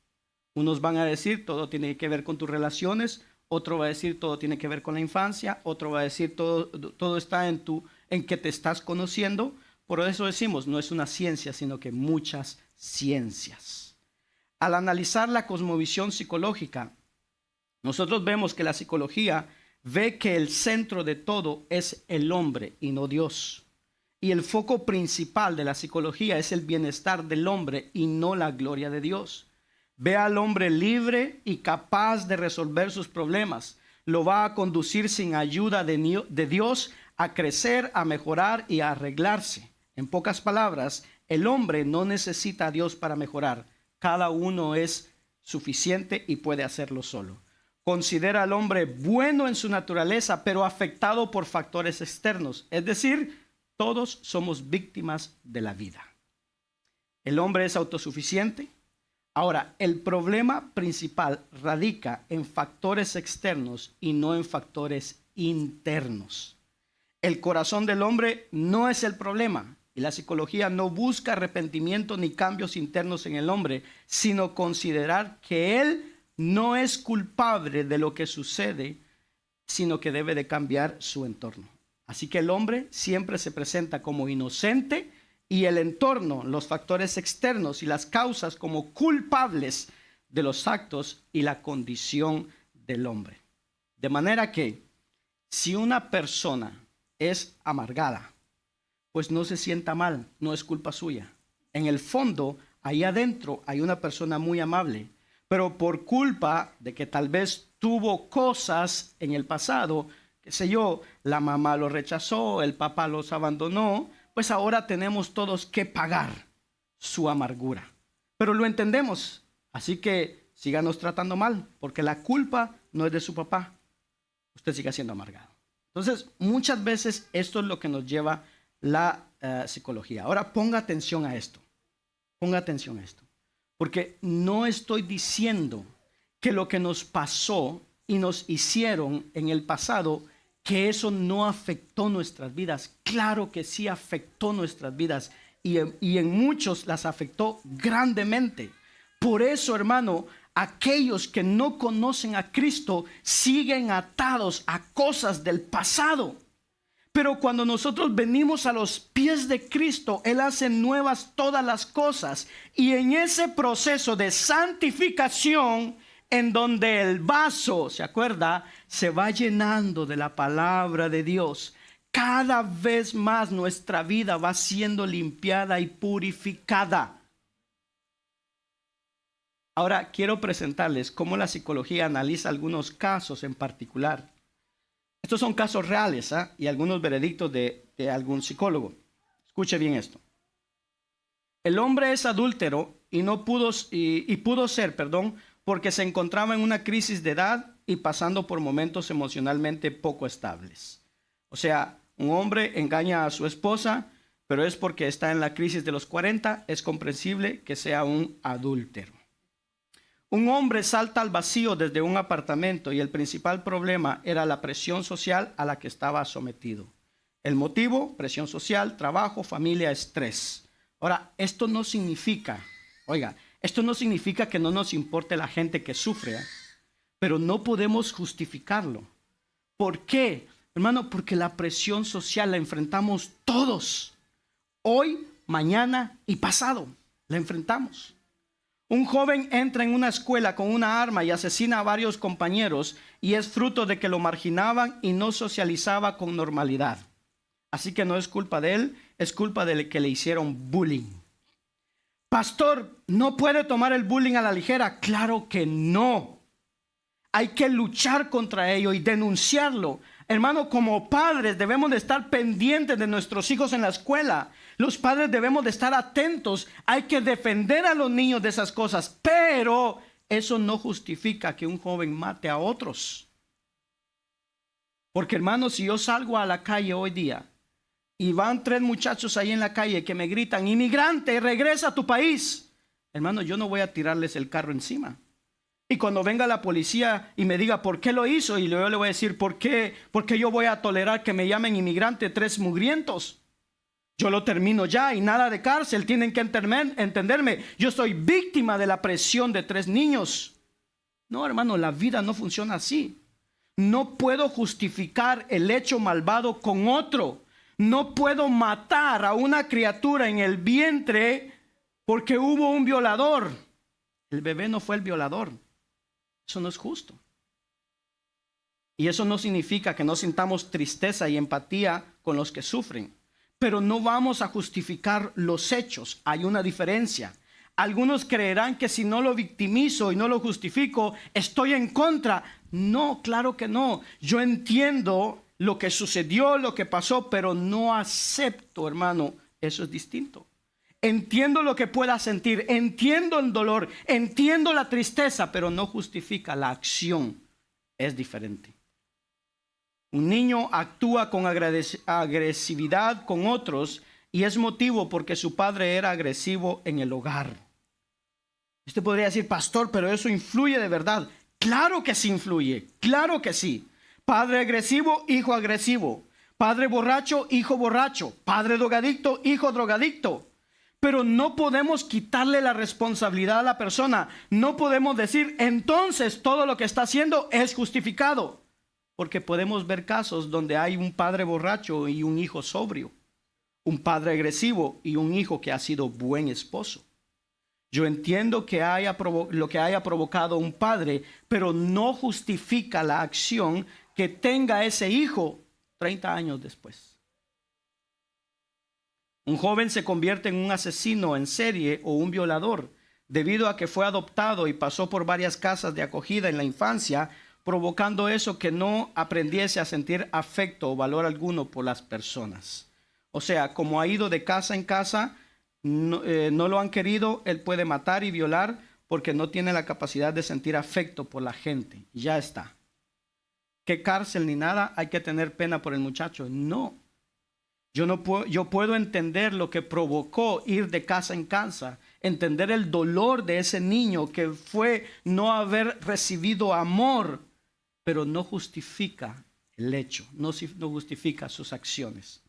Unos van a decir todo tiene que ver con tus relaciones, otro va a decir todo tiene que ver con la infancia, otro va a decir todo está en que te estás conociendo. Por eso decimos, no es una ciencia, sino que muchas ciencias. Al analizar la cosmovisión psicológica, nosotros vemos que la psicología ve que el centro de todo es el hombre y no Dios. Y el foco principal de la psicología es el bienestar del hombre y no la gloria de Dios. Ve al hombre libre y capaz de resolver sus problemas. Lo va a conducir sin ayuda de Dios a crecer, a mejorar y a arreglarse. En pocas palabras, el hombre no necesita a Dios para mejorar. Cada uno es suficiente y puede hacerlo solo. Considera al hombre bueno en su naturaleza, pero afectado por factores externos. Es decir, todos somos víctimas de la vida. El hombre es autosuficiente. Ahora, el problema principal radica en factores externos y no en factores internos. El corazón del hombre no es el problema. Y la psicología no busca arrepentimiento ni cambios internos en el hombre, sino considerar que él no es culpable de lo que sucede, sino que debe de cambiar su entorno. Así que el hombre siempre se presenta como inocente y el entorno, los factores externos y las causas como culpables de los actos y la condición del hombre. De manera que si una persona es amargada, pues no se sienta mal, no es culpa suya. En el fondo, ahí adentro hay una persona muy amable, pero por culpa de que tal vez tuvo cosas en el pasado, qué sé yo, la mamá lo rechazó, el papá los abandonó, pues ahora tenemos todos que pagar su amargura. Pero lo entendemos, así que síganos tratando mal, porque la culpa no es de su papá. Usted sigue siendo amargado. Entonces, muchas veces esto es lo que nos lleva la psicología. Ahora ponga atención a esto. Ponga atención a esto. Porque no estoy diciendo que lo que nos pasó y nos hicieron en el pasado, que eso no afectó nuestras vidas. Claro que sí afectó nuestras vidas y en muchos las afectó grandemente. Por eso, hermano, aquellos que no conocen a Cristo siguen atados a cosas del pasado. Pero cuando nosotros venimos a los pies de Cristo, Él hace nuevas todas las cosas. Y en ese proceso de santificación, en donde el vaso, ¿se acuerda?, se va llenando de la palabra de Dios. Cada vez más nuestra vida va siendo limpiada y purificada. Ahora quiero presentarles cómo la psicología analiza algunos casos en particular. Estos son casos reales, y algunos veredictos de algún psicólogo. Escuche bien esto. El hombre es adúltero y pudo ser, porque se encontraba en una crisis de edad y pasando por momentos emocionalmente poco estables. O sea, un hombre engaña a su esposa, pero es porque está en la crisis de los 40, es comprensible que sea un adúltero. Un hombre salta al vacío desde un apartamento y el principal problema era la presión social a la que estaba sometido. El motivo, presión social, trabajo, familia, estrés. Ahora, esto no significa que no nos importe la gente que sufre, pero no podemos justificarlo. ¿Por qué? Hermano, porque la presión social la enfrentamos todos. Hoy, mañana y pasado la enfrentamos. Un joven entra en una escuela con una arma y asesina a varios compañeros y es fruto de que lo marginaban y no socializaba con normalidad. Así que no es culpa de él, es culpa de que le hicieron bullying. Pastor, ¿no puede tomar el bullying a la ligera? Claro que no. Hay que luchar contra ello y denunciarlo. Hermano, como padres debemos de estar pendientes de nuestros hijos en la escuela. Los padres debemos de estar atentos. Hay que defender a los niños de esas cosas. Pero eso no justifica que un joven mate a otros. Porque hermano, si yo salgo a la calle hoy día y van 3 muchachos ahí en la calle que me gritan, inmigrante, regresa a tu país. Hermano, yo no voy a tirarles el carro encima. Y cuando venga la policía y me diga por qué lo hizo, y yo le voy a decir por qué yo voy a tolerar que me llamen inmigrante 3 mugrientos. Yo lo termino ya y nada de cárcel. Tienen que entenderme. Yo soy víctima de la presión de 3 niños. No, hermano, la vida no funciona así. No puedo justificar el hecho malvado con otro. No puedo matar a una criatura en el vientre porque hubo un violador. El bebé no fue el violador. Eso no es justo. Y eso no significa que no sintamos tristeza y empatía con los que sufren. Pero no vamos a justificar los hechos. Hay una diferencia. Algunos creerán que si no lo victimizo y no lo justifico, estoy en contra. No, claro que no. Yo entiendo lo que sucedió, lo que pasó, pero no acepto, hermano. Eso es distinto. Entiendo lo que pueda sentir, entiendo el dolor, entiendo la tristeza, pero no justifica la acción. Es diferente. Un niño actúa con agresividad con otros y es motivo porque su padre era agresivo en el hogar. Usted podría decir, pastor, pero eso influye de verdad. Claro que sí influye, claro que sí. Padre agresivo, hijo agresivo. Padre borracho, hijo borracho. Padre drogadicto, hijo drogadicto. Pero no podemos quitarle la responsabilidad a la persona. No podemos decir, entonces todo lo que está haciendo es justificado. Porque podemos ver casos donde hay un padre borracho y un hijo sobrio. Un padre agresivo y un hijo que ha sido buen esposo. Yo entiendo que lo que haya provocado un padre, pero no justifica la acción que tenga ese hijo 30 años después. Un joven se convierte en un asesino en serie o un violador debido a que fue adoptado y pasó por varias casas de acogida en la infancia, provocando eso que no aprendiese a sentir afecto o valor alguno por las personas. O sea, como ha ido de casa en casa, no lo han querido, él puede matar y violar porque no tiene la capacidad de sentir afecto por la gente. Ya está. ¿Qué cárcel ni nada? Hay que tener pena por el muchacho. No. Yo puedo entender lo que provocó ir de casa en casa, entender el dolor de ese niño que fue no haber recibido amor, pero no justifica el hecho, no justifica sus acciones.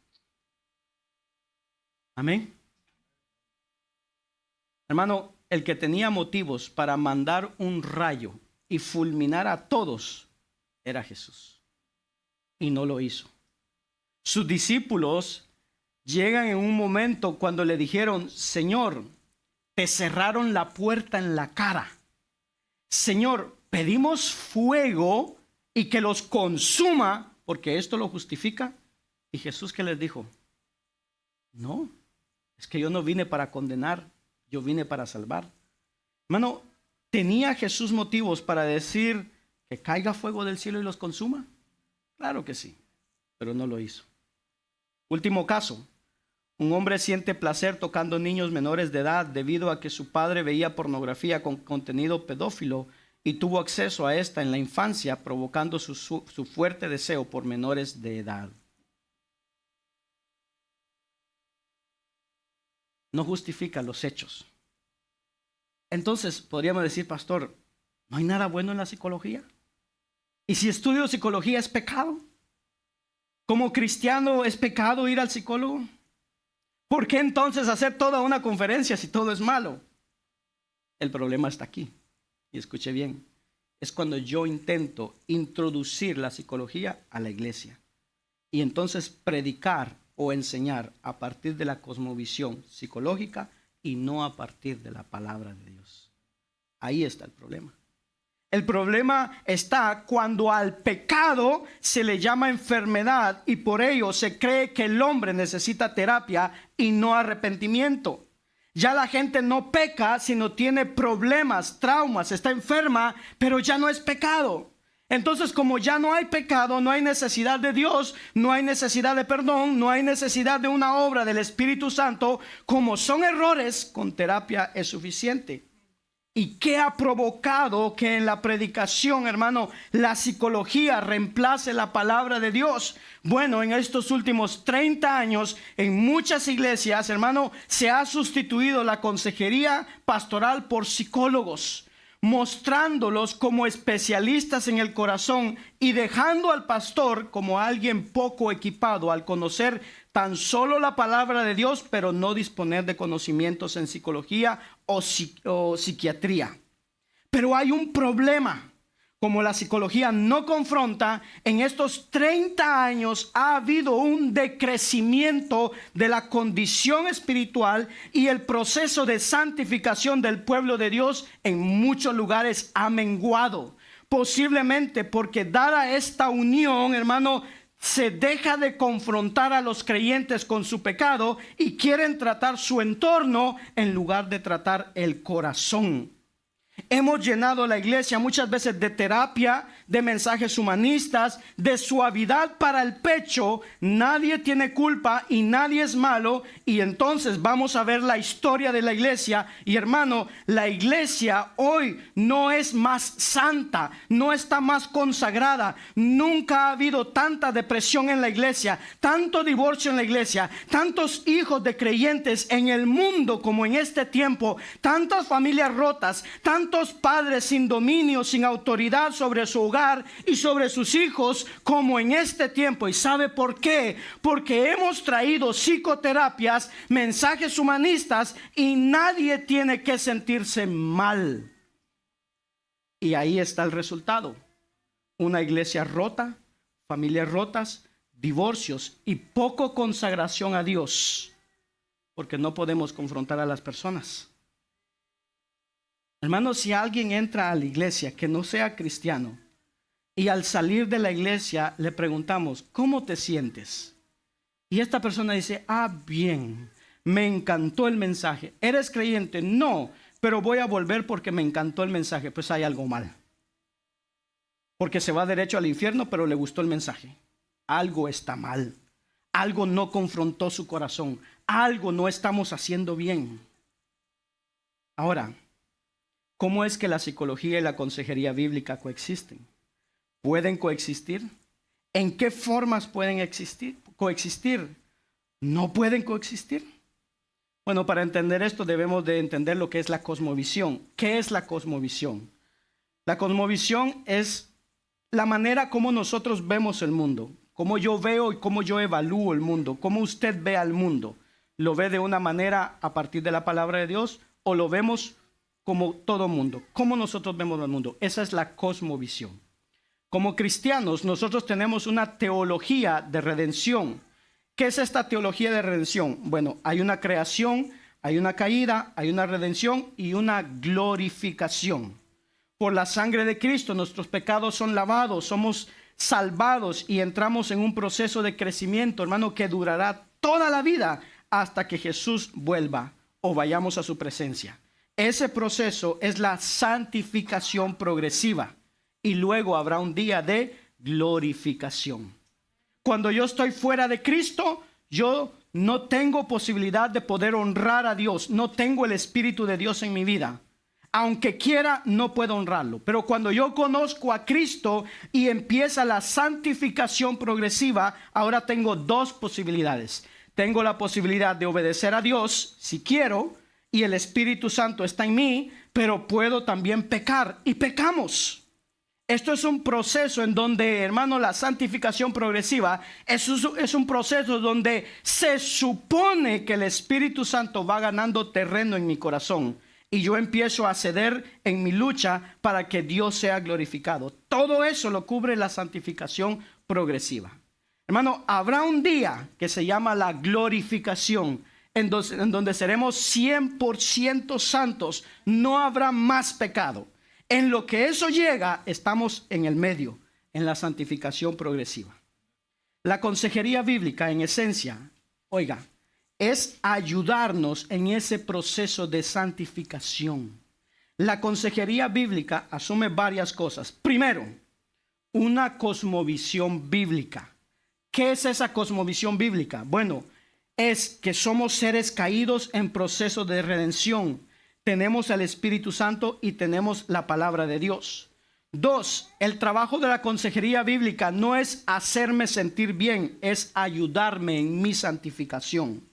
Amén. Hermano, el que tenía motivos para mandar un rayo y fulminar a todos era Jesús, y no lo hizo. Sus discípulos llegan en un momento cuando le dijeron, Señor, te cerraron la puerta en la cara. Señor, pedimos fuego y que los consuma, porque esto lo justifica. Y Jesús, ¿qué les dijo? No, es que yo no vine para condenar, yo vine para salvar. Hermano, ¿tenía Jesús motivos para decir que caiga fuego del cielo y los consuma? Claro que sí, pero no lo hizo. Último caso. Un hombre siente placer tocando niños menores de edad debido a que su padre veía pornografía con contenido pedófilo y tuvo acceso a esta en la infancia, provocando su fuerte deseo por menores de edad. No justifica los hechos. Entonces, podríamos decir, pastor, ¿no hay nada bueno en la psicología? ¿Y si estudio psicología es pecado? ¿Como cristiano es pecado ir al psicólogo? ¿Por qué entonces hacer toda una conferencia si todo es malo? El problema está aquí. Y escuche bien. Es cuando yo intento introducir la psicología a la iglesia. Y entonces predicar o enseñar a partir de la cosmovisión psicológica y no a partir de la palabra de Dios. Ahí está el problema. El problema está cuando al pecado se le llama enfermedad y por ello se cree que el hombre necesita terapia y no arrepentimiento. Ya la gente no peca, sino tiene problemas, traumas, está enferma, pero ya no es pecado. Entonces, como ya no hay pecado, no hay necesidad de Dios, no hay necesidad de perdón, no hay necesidad de una obra del Espíritu Santo. Como son errores, con terapia es suficiente. ¿Y qué ha provocado que en la predicación, hermano, la psicología reemplace la palabra de Dios? Bueno, en estos últimos 30 años, en muchas iglesias, hermano, se ha sustituido la consejería pastoral por psicólogos, mostrándolos como especialistas en el corazón y dejando al pastor como alguien poco equipado al conocer tan solo la palabra de Dios, pero no disponer de conocimientos en psicología o psiquiatría. Pero hay un problema. Como la psicología no confronta, en estos 30 años ha habido un decrecimiento de la condición espiritual y el proceso de santificación del pueblo de Dios en muchos lugares ha menguado. Posiblemente porque dada esta unión, hermano, se deja de confrontar a los creyentes con su pecado y quieren tratar su entorno en lugar de tratar el corazón. Hemos llenado la iglesia muchas veces de terapia, de mensajes humanistas, de suavidad para el pecho. Nadie tiene culpa y nadie es malo. Y entonces vamos a ver la historia de la iglesia. Y hermano, la iglesia hoy no es más santa, no está más consagrada. Nunca ha habido tanta depresión en la iglesia, tanto divorcio en la iglesia, tantos hijos de creyentes en el mundo como en este tiempo, tantas familias rotas, tantos padres sin dominio, sin autoridad sobre su hogar y sobre sus hijos como en este tiempo. ¿Y sabe por qué? Porque hemos traído psicoterapias, mensajes humanistas y nadie tiene que sentirse mal. Y ahí está el resultado. Una iglesia rota, familias rotas, divorcios y poco consagración a Dios. Porque no podemos confrontar a las personas. Hermanos, si alguien entra a la iglesia que no sea cristiano y al salir de la iglesia le preguntamos, ¿cómo te sientes? Y esta persona dice, bien, me encantó el mensaje. ¿Eres creyente? No, pero voy a volver porque me encantó el mensaje. Pues hay algo mal. Porque se va derecho al infierno, pero le gustó el mensaje. Algo está mal. Algo no confrontó su corazón. Algo no estamos haciendo bien. Ahora, ¿cómo es que la psicología y la consejería bíblica coexisten? ¿Pueden coexistir? ¿En qué formas pueden coexistir? ¿No pueden coexistir? Bueno, para entender esto debemos de entender lo que es la cosmovisión. ¿Qué es la cosmovisión? La cosmovisión es la manera como nosotros vemos el mundo, cómo yo veo y cómo yo evalúo el mundo, cómo usted ve al mundo. ¿Lo ve de una manera a partir de la palabra de Dios o lo vemos como todo mundo? ¿Cómo nosotros vemos el mundo? Esa es la cosmovisión. Como cristianos, nosotros tenemos una teología de redención. ¿Qué es esta teología de redención? Bueno, hay una creación, hay una caída, hay una redención y una glorificación. Por la sangre de Cristo, nuestros pecados son lavados, somos salvados y entramos en un proceso de crecimiento, hermano, que durará toda la vida hasta que Jesús vuelva o vayamos a su presencia. Ese proceso es la santificación progresiva y luego habrá un día de glorificación. Cuando yo estoy fuera de Cristo, yo no tengo posibilidad de poder honrar a Dios. No tengo el Espíritu de Dios en mi vida. Aunque quiera, no puedo honrarlo. Pero cuando yo conozco a Cristo y empieza la santificación progresiva, ahora tengo dos posibilidades. Tengo la posibilidad de obedecer a Dios si quiero, y el Espíritu Santo está en mí, pero puedo también pecar, y pecamos. Esto es un proceso en donde, hermano, la santificación progresiva es un proceso donde se supone que el Espíritu Santo va ganando terreno en mi corazón. Y yo empiezo a ceder en mi lucha para que Dios sea glorificado. Todo eso lo cubre la santificación progresiva. Hermano, habrá un día que se llama la glorificación, en donde seremos 100% santos. No habrá más pecado. En lo que eso llega, estamos en el medio, en la santificación progresiva. La consejería bíblica, en esencia, oiga, es ayudarnos en ese proceso de santificación. La consejería bíblica asume varias cosas. Primero, una cosmovisión bíblica. ¿Qué es esa cosmovisión bíblica? Bueno, es que somos seres caídos en proceso de redención. Tenemos al Espíritu Santo y tenemos la palabra de Dios. Dos, el trabajo de la consejería bíblica no es hacerme sentir bien, es ayudarme en mi santificación.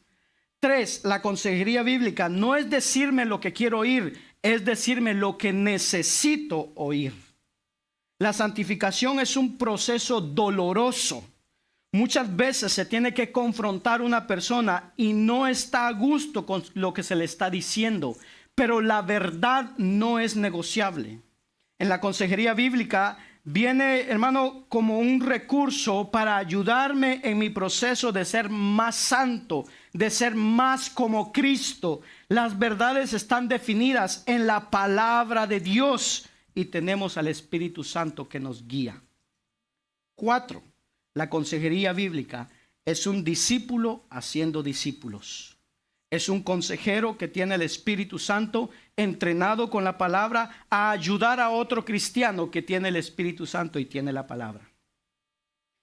Tres, la consejería bíblica no es decirme lo que quiero oír, es decirme lo que necesito oír. La santificación es un proceso doloroso. Muchas veces se tiene que confrontar una persona y no está a gusto con lo que se le está diciendo, pero la verdad no es negociable. En la consejería bíblica viene, hermano, como un recurso para ayudarme en mi proceso de ser más santo, de ser más como Cristo. Las verdades están definidas en la palabra de Dios y tenemos al Espíritu Santo que nos guía. 4. La consejería bíblica es un discípulo haciendo discípulos. Es un consejero que tiene el Espíritu Santo entrenado con la palabra a ayudar a otro cristiano que tiene el Espíritu Santo y tiene la palabra.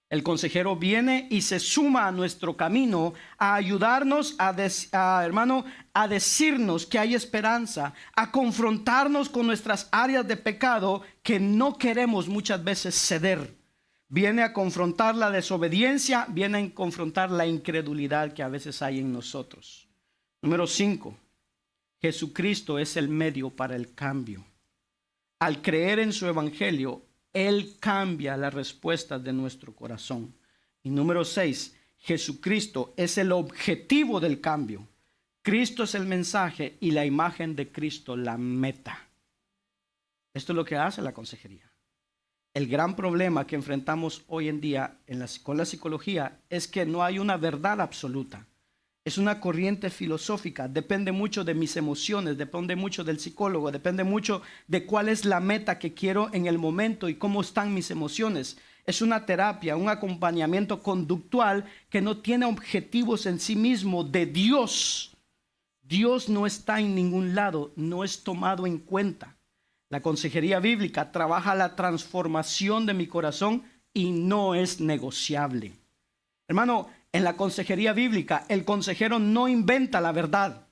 El consejero viene y se suma a nuestro camino a ayudarnos a decirnos que hay esperanza, a confrontarnos con nuestras áreas de pecado que no queremos muchas veces ceder. Viene a confrontar la desobediencia, viene a confrontar la incredulidad que a veces hay en nosotros. Número 5. Jesucristo es el medio para el cambio. Al creer en su evangelio, Él cambia las respuestas de nuestro corazón. Y número 6. Jesucristo es el objetivo del cambio. Cristo es el mensaje y la imagen de Cristo la meta. Esto es lo que hace la consejería. El gran problema que enfrentamos hoy en día con la psicología es que no hay una verdad absoluta. Es una corriente filosófica, depende mucho de mis emociones, depende mucho del psicólogo, depende mucho de cuál es la meta que quiero en el momento y cómo están mis emociones. Es una terapia, un acompañamiento conductual que no tiene objetivos en sí mismo de Dios. Dios no está en ningún lado, no es tomado en cuenta. La consejería bíblica trabaja la transformación de mi corazón y no es negociable. Hermano, en la consejería bíblica, el consejero no inventa la verdad.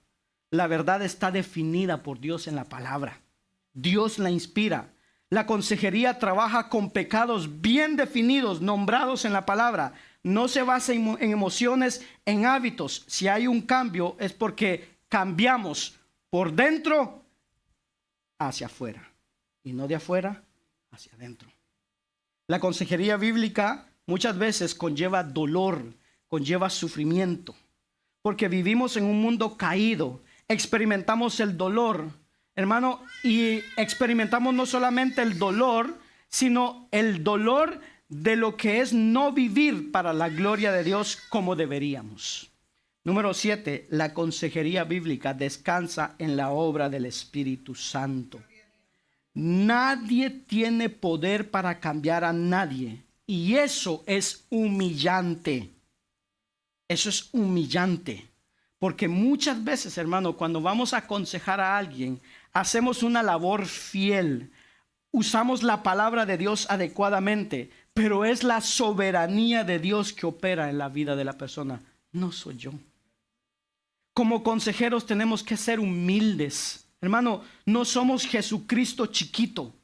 La verdad está definida por Dios en la palabra. Dios la inspira. La consejería trabaja con pecados bien definidos, nombrados en la palabra. No se basa en emociones, en hábitos. Si hay un cambio es porque cambiamos por dentro hacia afuera y no de afuera hacia adentro. La consejería bíblica muchas veces conlleva dolor, conlleva sufrimiento, porque vivimos en un mundo caído, experimentamos el dolor, hermano, y experimentamos no solamente el dolor, sino el dolor de lo que es no vivir para la gloria de Dios como deberíamos. Número 7, la consejería bíblica descansa en la obra del Espíritu Santo. Nadie tiene poder para cambiar a nadie, y eso es humillante. Eso es humillante, porque muchas veces, hermano, cuando vamos a aconsejar a alguien, hacemos una labor fiel, usamos la palabra de Dios adecuadamente, pero es la soberanía de Dios que opera en la vida de la persona. No soy yo. Como consejeros tenemos que ser humildes. Hermano, no somos Jesucristo chiquito.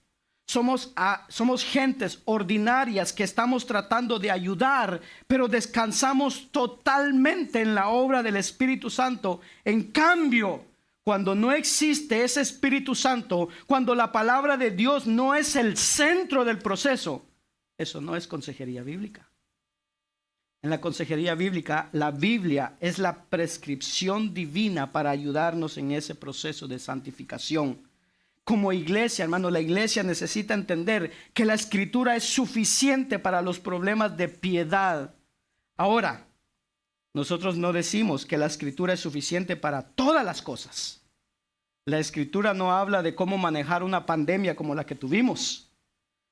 Somos gentes ordinarias que estamos tratando de ayudar, pero descansamos totalmente en la obra del Espíritu Santo. En cambio, cuando no existe ese Espíritu Santo, cuando la palabra de Dios no es el centro del proceso, eso no es consejería bíblica. En la consejería bíblica, la Biblia es la prescripción divina para ayudarnos en ese proceso de santificación. Como iglesia, hermano, la iglesia necesita entender que la Escritura es suficiente para los problemas de piedad. Ahora, nosotros no decimos que la Escritura es suficiente para todas las cosas. La Escritura no habla de cómo manejar una pandemia como la que tuvimos.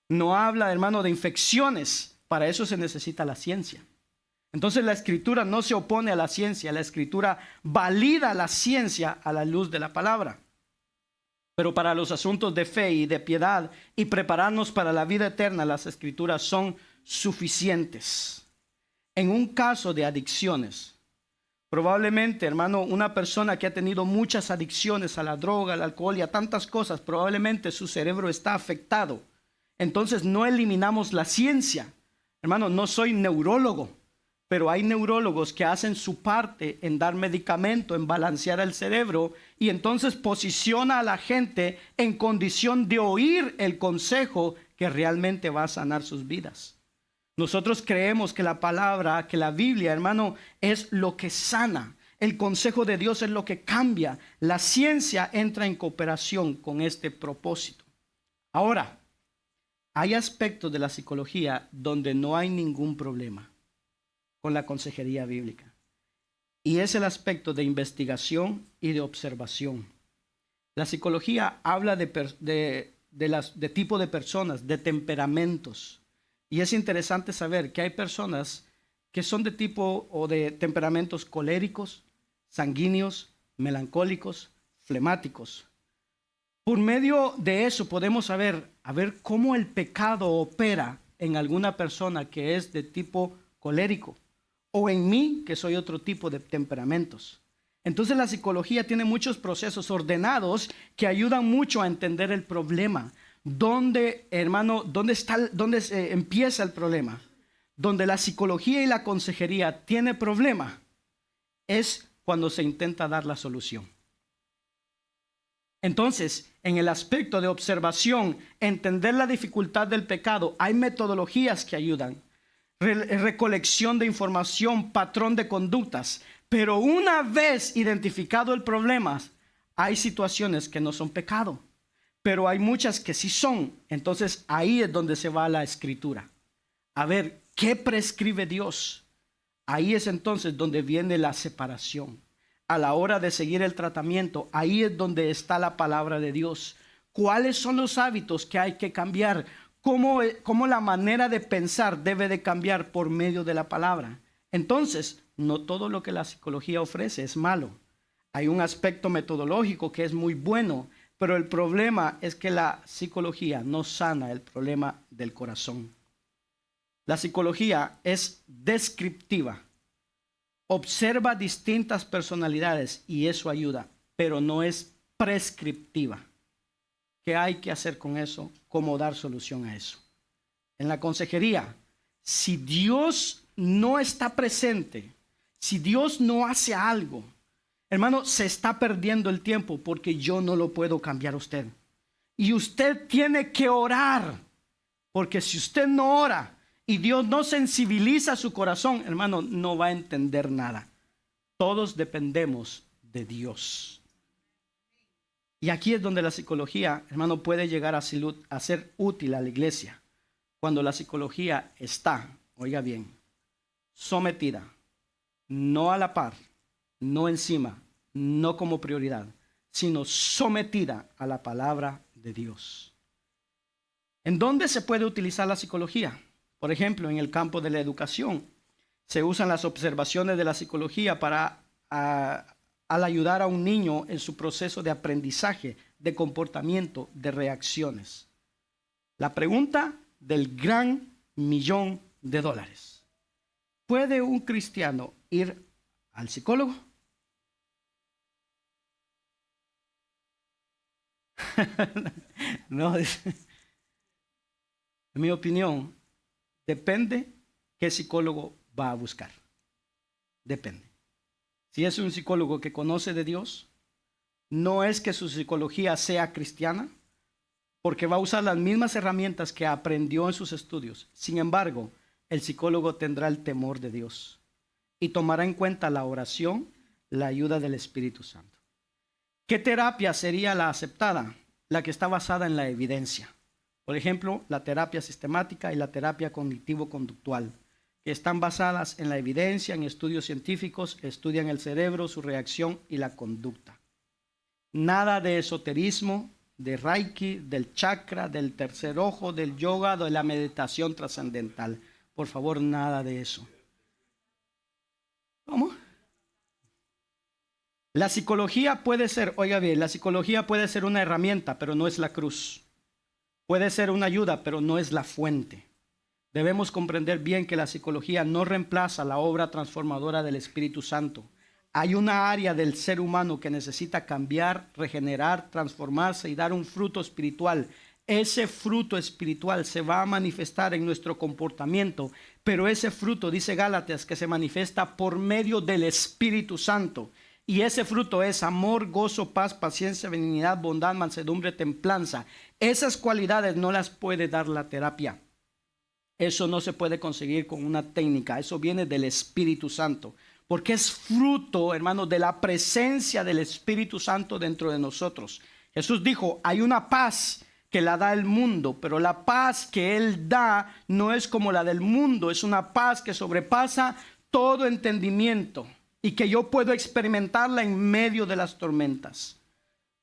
No habla, hermano, de infecciones. Para eso se necesita la ciencia. Entonces la Escritura no se opone a la ciencia. La Escritura valida la ciencia a la luz de la palabra. Pero para los asuntos de fe y de piedad y prepararnos para la vida eterna, las Escrituras son suficientes. En un caso de adicciones, probablemente, hermano, una persona que ha tenido muchas adicciones a la droga, al alcohol y a tantas cosas, probablemente su cerebro está afectado. Entonces no eliminamos la ciencia. Hermano, no soy neurólogo, pero hay neurólogos que hacen su parte en dar medicamento, en balancear el cerebro, y entonces posiciona a la gente en condición de oír el consejo que realmente va a sanar sus vidas. Nosotros creemos que la palabra, que la Biblia, hermano, es lo que sana. El consejo de Dios es lo que cambia. La ciencia entra en cooperación con este propósito. Ahora, hay aspectos de la psicología donde no hay ningún problema con la consejería bíblica. Y es el aspecto de investigación y de observación. La psicología habla de tipo de personas, de temperamentos. Y es interesante saber que hay personas que son de tipo o de temperamentos coléricos, sanguíneos, melancólicos, flemáticos. Por medio de eso podemos saber cómo el pecado opera en alguna persona que es de tipo colérico, o en mí, que soy otro tipo de temperamentos. Entonces la psicología tiene muchos procesos ordenados que ayudan mucho a entender el problema. ¿Dónde empieza el problema? Donde la psicología y la consejería tiene problema es cuando se intenta dar la solución. Entonces, en el aspecto de observación, entender la dificultad del pecado, hay metodologías que ayudan. Recolección de información, patrón de conductas. Pero una vez identificado el problema, hay situaciones que no son pecado, pero hay muchas que sí son. Entonces ahí es donde se va la Escritura. A ver, ¿qué prescribe Dios? Ahí es entonces donde viene la separación. A la hora de seguir el tratamiento, ahí es donde está la palabra de Dios. ¿Cuáles son los hábitos que hay que cambiar? ¿Cómo la manera de pensar debe de cambiar por medio de la palabra? Entonces, no todo lo que la psicología ofrece es malo. Hay un aspecto metodológico que es muy bueno, pero el problema es que la psicología no sana el problema del corazón. La psicología es descriptiva. Observa distintas personalidades y eso ayuda, pero no es prescriptiva. ¿Qué hay que hacer con eso? ¿Cómo dar solución a eso? En la consejería, si Dios no está presente, si Dios no hace algo, hermano, se está perdiendo el tiempo porque yo no lo puedo cambiar a usted. Y usted tiene que orar, porque si usted no ora y Dios no sensibiliza su corazón, hermano, no va a entender nada. Todos dependemos de Dios. Y aquí es donde la psicología, hermano, puede llegar a ser útil a la iglesia. Cuando la psicología está, oiga bien, sometida, no a la par, no encima, no como prioridad, sino sometida a la palabra de Dios. ¿En dónde se puede utilizar la psicología? Por ejemplo, en el campo de la educación. Se usan las observaciones de la psicología para al ayudar a un niño en su proceso de aprendizaje, de comportamiento, de reacciones. La pregunta del gran $1,000,000. ¿Puede un cristiano ir al psicólogo? No, en mi opinión, depende qué psicólogo va a buscar. Depende. Si es un psicólogo que conoce de Dios, no es que su psicología sea cristiana, porque va a usar las mismas herramientas que aprendió en sus estudios. Sin embargo, el psicólogo tendrá el temor de Dios y tomará en cuenta la oración, la ayuda del Espíritu Santo. ¿Qué terapia sería la aceptada? La que está basada en la evidencia. Por ejemplo, la terapia sistemática y la terapia cognitivo-conductual, que están basadas en la evidencia, en estudios científicos, estudian el cerebro, su reacción y la conducta. Nada de esoterismo, de Reiki, del chakra, del tercer ojo, del yoga, de la meditación trascendental. Por favor, nada de eso. ¿Cómo? La psicología puede ser, oiga bien, la psicología puede ser una herramienta, pero no es la cruz. Puede ser una ayuda, pero no es la fuente. Debemos comprender bien que la psicología no reemplaza la obra transformadora del Espíritu Santo. Hay una área del ser humano que necesita cambiar, regenerar, transformarse y dar un fruto espiritual. Ese fruto espiritual se va a manifestar en nuestro comportamiento, pero ese fruto, dice Gálatas, que se manifiesta por medio del Espíritu Santo. Y ese fruto es amor, gozo, paz, paciencia, benignidad, bondad, mansedumbre, templanza. Esas cualidades no las puede dar la terapia. Eso no se puede conseguir con una técnica. Eso viene del Espíritu Santo. Porque es fruto, hermanos, de la presencia del Espíritu Santo dentro de nosotros. Jesús dijo, hay una paz que la da el mundo, pero la paz que Él da no es como la del mundo. Es una paz que sobrepasa todo entendimiento y que yo puedo experimentarla en medio de las tormentas.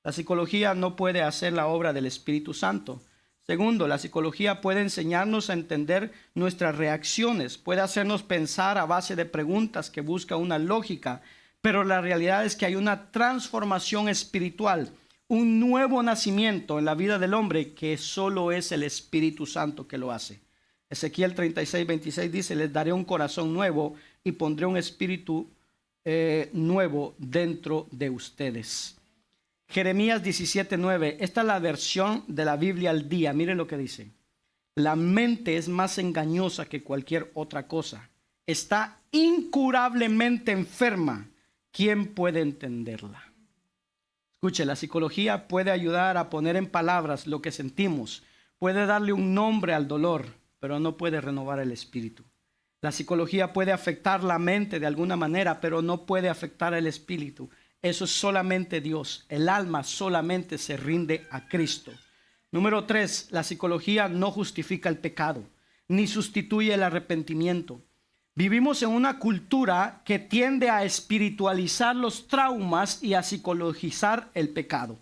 La psicología no puede hacer la obra del Espíritu Santo. Segundo, la psicología puede enseñarnos a entender nuestras reacciones, puede hacernos pensar a base de preguntas que busca una lógica, pero la realidad es que hay una transformación espiritual, un nuevo nacimiento en la vida del hombre que solo es el Espíritu Santo que lo hace. Ezequiel 36:26 dice, les daré un corazón nuevo y pondré un espíritu nuevo dentro de ustedes. Jeremías 17:9, esta es la versión de la Biblia al día. Mire lo que dice. La mente es más engañosa que cualquier otra cosa. Está incurablemente enferma. ¿Quién puede entenderla? Escuche, la psicología puede ayudar a poner en palabras lo que sentimos. Puede darle un nombre al dolor, pero no puede renovar el espíritu. La psicología puede afectar la mente de alguna manera, pero no puede afectar el espíritu. Eso es solamente Dios. El alma solamente se rinde a Cristo. Número 3, la psicología no justifica el pecado, ni sustituye el arrepentimiento. Vivimos en una cultura que tiende a espiritualizar los traumas y a psicologizar el pecado.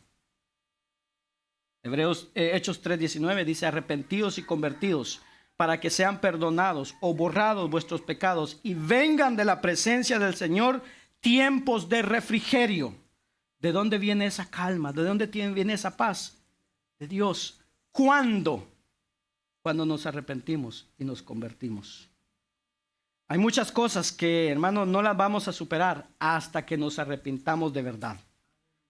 Hechos 3:19 dice, arrepentidos y convertidos para que sean perdonados o borrados vuestros pecados y vengan de la presencia del Señor tiempos de refrigerio. ¿De dónde viene esa calma? ¿De dónde viene esa paz? De Dios. ¿Cuándo? Cuando nos arrepentimos y nos convertimos. Hay muchas cosas que, hermanos, no las vamos a superar hasta que nos arrepintamos de verdad,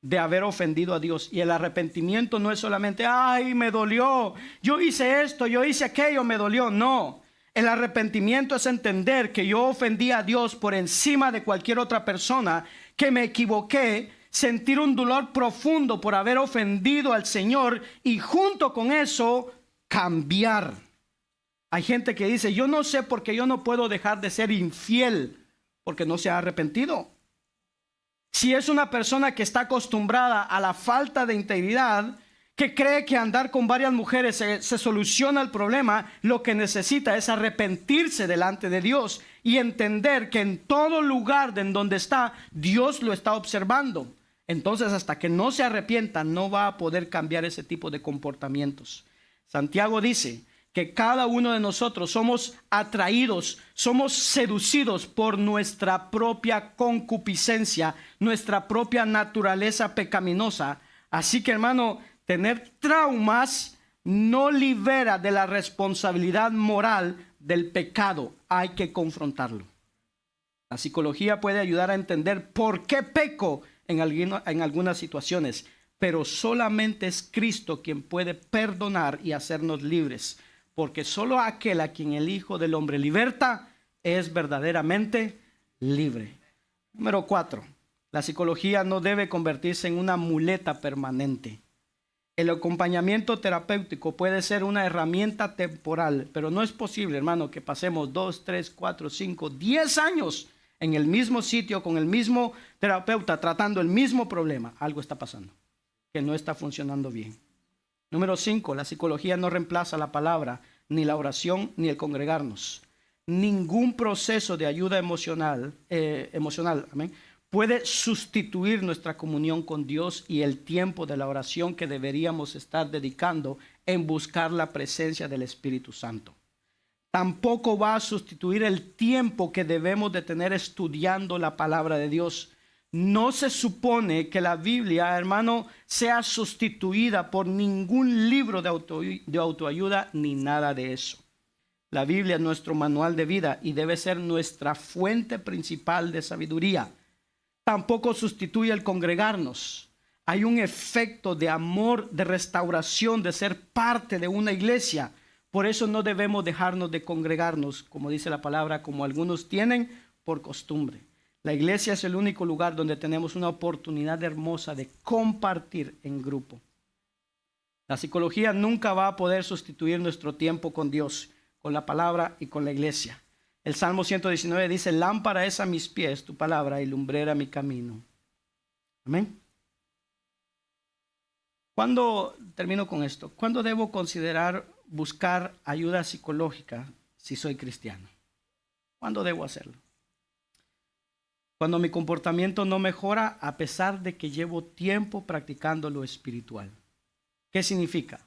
de haber ofendido a Dios. Y el arrepentimiento no es solamente, ay, me dolió, yo hice esto, yo hice aquello, me dolió. No. El arrepentimiento es entender que yo ofendí a Dios por encima de cualquier otra persona, que me equivoqué, sentir un dolor profundo por haber ofendido al Señor y junto con eso cambiar. Hay gente que dice, yo no sé por qué yo no puedo dejar de ser infiel, porque no se ha arrepentido. Si es una persona que está acostumbrada a la falta de integridad, que cree que andar con varias mujeres se soluciona el problema, lo que necesita es arrepentirse delante de Dios y entender que en todo lugar en donde está, Dios lo está observando. Entonces, hasta que no se arrepienta, no va a poder cambiar ese tipo de comportamientos. Santiago dice que cada uno de nosotros somos atraídos, somos seducidos por nuestra propia concupiscencia, nuestra propia naturaleza pecaminosa. Así que, hermano, tener traumas no libera de la responsabilidad moral del pecado. Hay que confrontarlo. La psicología puede ayudar a entender por qué peco en algunas situaciones, pero solamente es Cristo quien puede perdonar y hacernos libres, porque solo aquel a quien el Hijo del Hombre liberta es verdaderamente libre. Número 4. La psicología no debe convertirse en una muleta permanente. El acompañamiento terapéutico puede ser una herramienta temporal, pero no es posible, hermano, que pasemos 2, 3, 4, 5, 10 años en el mismo sitio con el mismo terapeuta tratando el mismo problema. Algo está pasando que no está funcionando bien. Número 5, la psicología no reemplaza la palabra, ni la oración, ni el congregarnos. Ningún proceso de ayuda emocional, amén, puede sustituir nuestra comunión con Dios y el tiempo de la oración que deberíamos estar dedicando en buscar la presencia del Espíritu Santo. Tampoco va a sustituir el tiempo que debemos de tener estudiando la palabra de Dios. No se supone que la Biblia, hermano, sea sustituida por ningún libro de autoayuda ni nada de eso. La Biblia es nuestro manual de vida y debe ser nuestra fuente principal de sabiduría. Tampoco sustituye el congregarnos. Hay un efecto de amor, de restauración, de ser parte de una iglesia. Por eso no debemos dejarnos de congregarnos, como dice la palabra, como algunos tienen por costumbre. La iglesia es el único lugar donde tenemos una oportunidad hermosa de compartir en grupo. La psicología nunca va a poder sustituir nuestro tiempo con Dios, con la palabra y con la iglesia. El Salmo 119 dice: lámpara es a mis pies tu palabra y lumbrera mi camino. Amén. Termino con esto. ¿Cuándo debo considerar buscar ayuda psicológica si soy cristiano? ¿Cuándo debo hacerlo? Cuando mi comportamiento no mejora a pesar de que llevo tiempo practicando lo espiritual. ¿Qué significa?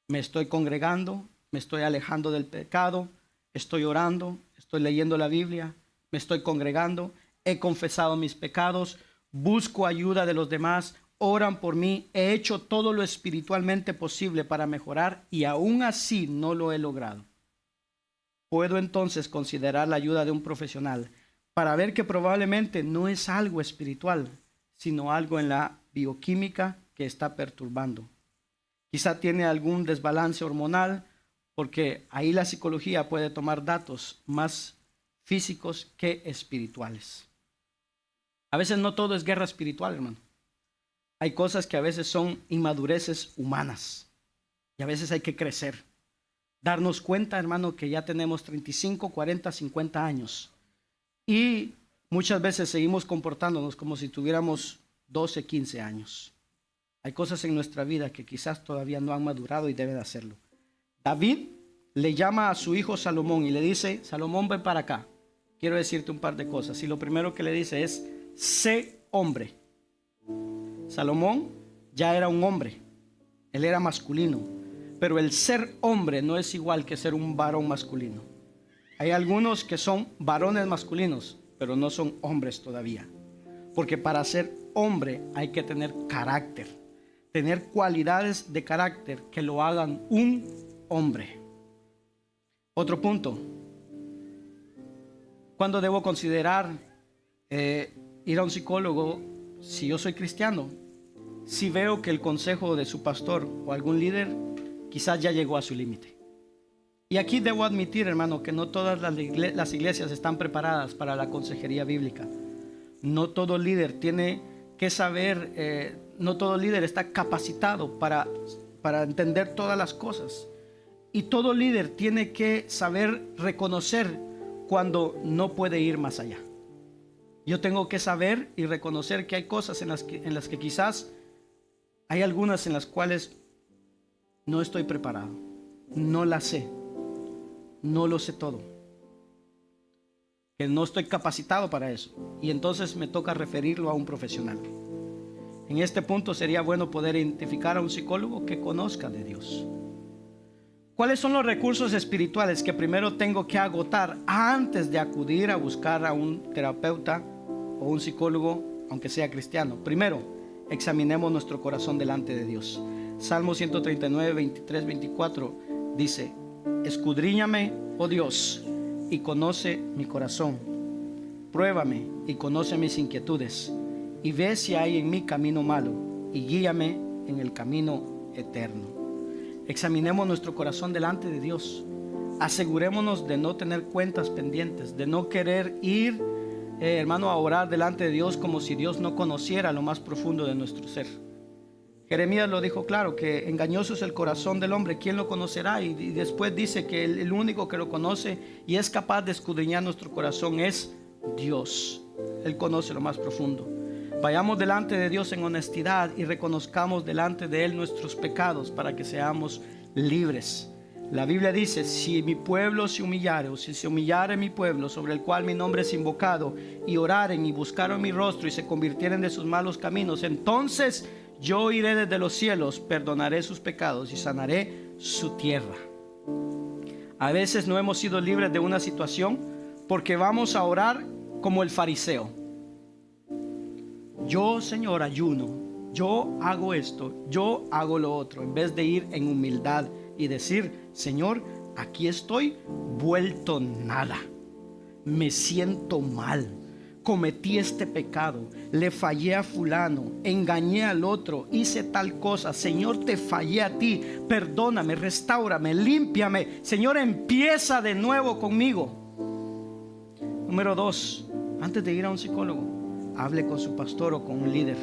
Me estoy congregando, me estoy alejando del pecado, estoy orando, estoy leyendo la Biblia, me estoy congregando, he confesado mis pecados, busco ayuda de los demás, oran por mí, he hecho todo lo espiritualmente posible para mejorar y aún así no lo he logrado. Puedo entonces considerar la ayuda de un profesional para ver que probablemente no es algo espiritual, sino algo en la bioquímica que está perturbando. Quizá tiene algún desbalance hormonal, porque ahí la psicología puede tomar datos más físicos que espirituales. A veces no todo es guerra espiritual, hermano. Hay cosas que a veces son inmadureces humanas y a veces hay que crecer. Darnos cuenta, hermano, que ya tenemos 35, 40, 50 años y muchas veces seguimos comportándonos como si tuviéramos 12, 15 años. Hay cosas en nuestra vida que quizás todavía no han madurado y deben hacerlo. David le llama a su hijo Salomón y le dice: Salomón, ven para acá. Quiero decirte un par de cosas. Y lo primero que le dice es: sé hombre. Salomón ya era un hombre. Él era masculino. Pero el ser hombre no es igual que ser un varón masculino. Hay algunos que son varones masculinos, pero no son hombres todavía. Porque para ser hombre hay que tener carácter. Tener cualidades de carácter que lo hagan un hombre. Otro punto. ¿Cuándo debo considerar ir a un psicólogo si yo soy cristiano? Si veo que el consejo de su pastor o algún líder quizás ya llegó a su límite. Y aquí debo admitir, hermano, que no todas las iglesias están preparadas para la consejería bíblica. No todo líder tiene que saber, no todo líder está capacitado para entender todas las cosas. Y todo líder tiene que saber reconocer cuando no puede ir más allá. Yo tengo que saber y reconocer que hay cosas en las que quizás hay algunas en las cuales no estoy preparado, no las sé, no lo sé todo, que no estoy capacitado para eso, y entonces me toca referirlo a un profesional. En este punto sería bueno poder identificar a un psicólogo que conozca de Dios. ¿Cuáles son los recursos espirituales que primero tengo que agotar antes de acudir a buscar a un terapeuta o un psicólogo, aunque sea cristiano? Primero, examinemos nuestro corazón delante de Dios. Salmo 139, 23, 24 dice: escudriñame, oh Dios, y conoce mi corazón. Pruébame y conoce mis inquietudes, y ve si hay en mí camino malo, y guíame en el camino eterno. Examinemos nuestro corazón delante de Dios. Asegurémonos de no tener cuentas pendientes, de no querer ir, hermano, a orar delante de Dios como si Dios no conociera lo más profundo de nuestro ser. Jeremías lo dijo claro, que engañoso es el corazón del hombre, ¿quién lo conocerá? Y después dice que el único que lo conoce y es capaz de escudriñar nuestro corazón es Dios. Él conoce lo más profundo. Vayamos delante de Dios en honestidad y reconozcamos delante de Él nuestros pecados para que seamos libres. La Biblia dice: si mi pueblo se humillare, o si se humillare mi pueblo, sobre el cual mi nombre es invocado, y oraren y buscaron mi rostro y se convirtieren de sus malos caminos, entonces yo iré desde los cielos, perdonaré sus pecados y sanaré su tierra. A veces no hemos sido libres de una situación porque vamos a orar como el fariseo. Yo, Señor, ayuno, yo hago esto, yo hago lo otro, en vez de ir en humildad y decir: Señor, aquí estoy vuelto nada, me siento mal, cometí este pecado, le fallé a fulano, engañé al otro, hice tal cosa. Señor, te fallé a ti, perdóname, restáurame, límpiame. Señor, empieza de nuevo conmigo. Número 2, antes de ir a un psicólogo, hable con su pastor o con un líder.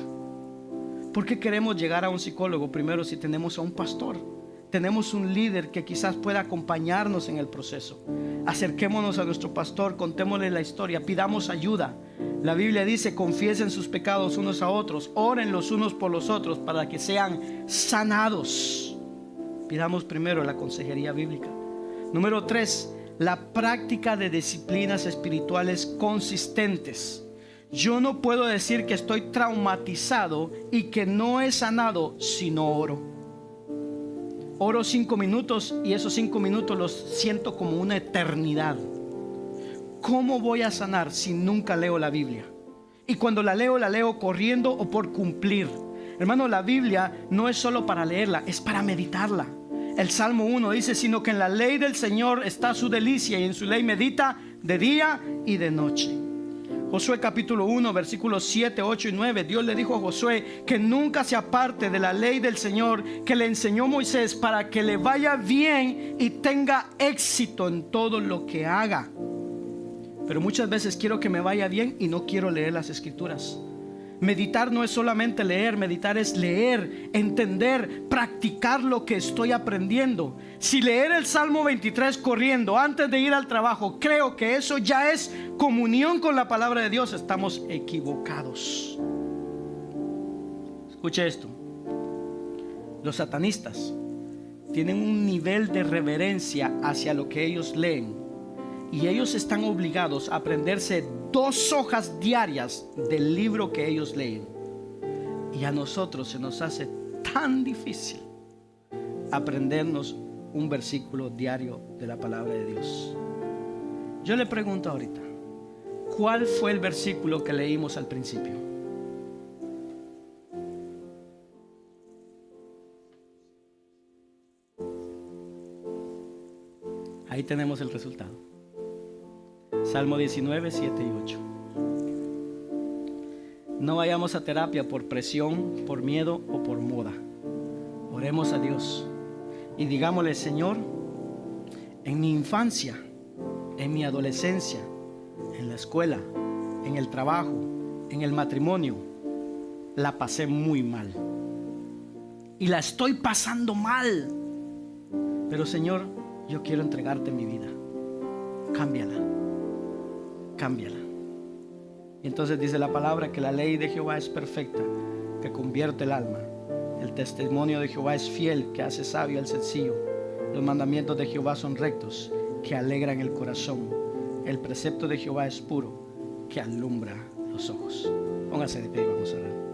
¿Por qué queremos llegar a un psicólogo primero si tenemos a un pastor? Tenemos un líder que quizás pueda acompañarnos en el proceso. Acerquémonos a nuestro pastor, contémosle la historia, pidamos ayuda. La Biblia dice: confiesen sus pecados unos a otros, oren los unos por los otros para que sean sanados. Pidamos primero la consejería bíblica. Número 3, la práctica de disciplinas espirituales consistentes. Yo no puedo decir que estoy traumatizado y que no he sanado si no oro. Oro 5 minutos y esos 5 minutos los siento como una eternidad. ¿Cómo voy a sanar si nunca leo la Biblia? Y cuando la leo corriendo o por cumplir. Hermano, la Biblia no es solo para leerla, es para meditarla. El Salmo 1 dice: sino que en la ley del Señor está su delicia, y en su ley medita de día y de noche. Josué capítulo 1 versículos 7, 8 y 9. Dios le dijo a Josué que nunca se aparte de la ley del Señor que le enseñó Moisés, para que le vaya bien y tenga éxito en todo lo que haga. Pero muchas veces quiero que me vaya bien y no quiero leer las escrituras. Meditar no es solamente leer, meditar es leer, entender, practicar lo que estoy aprendiendo. Si leer el Salmo 23 corriendo antes de ir al trabajo, creo que eso ya es comunión con la palabra de Dios, estamos equivocados. Escuche esto: los satanistas tienen un nivel de reverencia hacia lo que ellos leen, y ellos están obligados a aprenderse 2 hojas diarias del libro que ellos leen. Y a nosotros se nos hace tan difícil aprendernos un versículo diario de la palabra de Dios. Yo le pregunto ahorita: ¿cuál fue el versículo que leímos al principio? Ahí tenemos el resultado. Salmo 19, 7 y 8. No vayamos a terapia por presión, por miedo o por moda. Oremos a Dios y digámosle: Señor, en mi infancia, en mi adolescencia, en la escuela, en el trabajo, en el matrimonio, la pasé muy mal y la estoy pasando mal. Pero Señor, yo quiero entregarte mi vida. Cámbiala. Cámbiala. Y entonces dice la palabra que la ley de Jehová es perfecta, que convierte el alma. El testimonio de Jehová es fiel, que hace sabio al sencillo. Los mandamientos de Jehová son rectos, que alegran el corazón. El precepto de Jehová es puro, que alumbra los ojos. Póngase de pie y vamos a orar.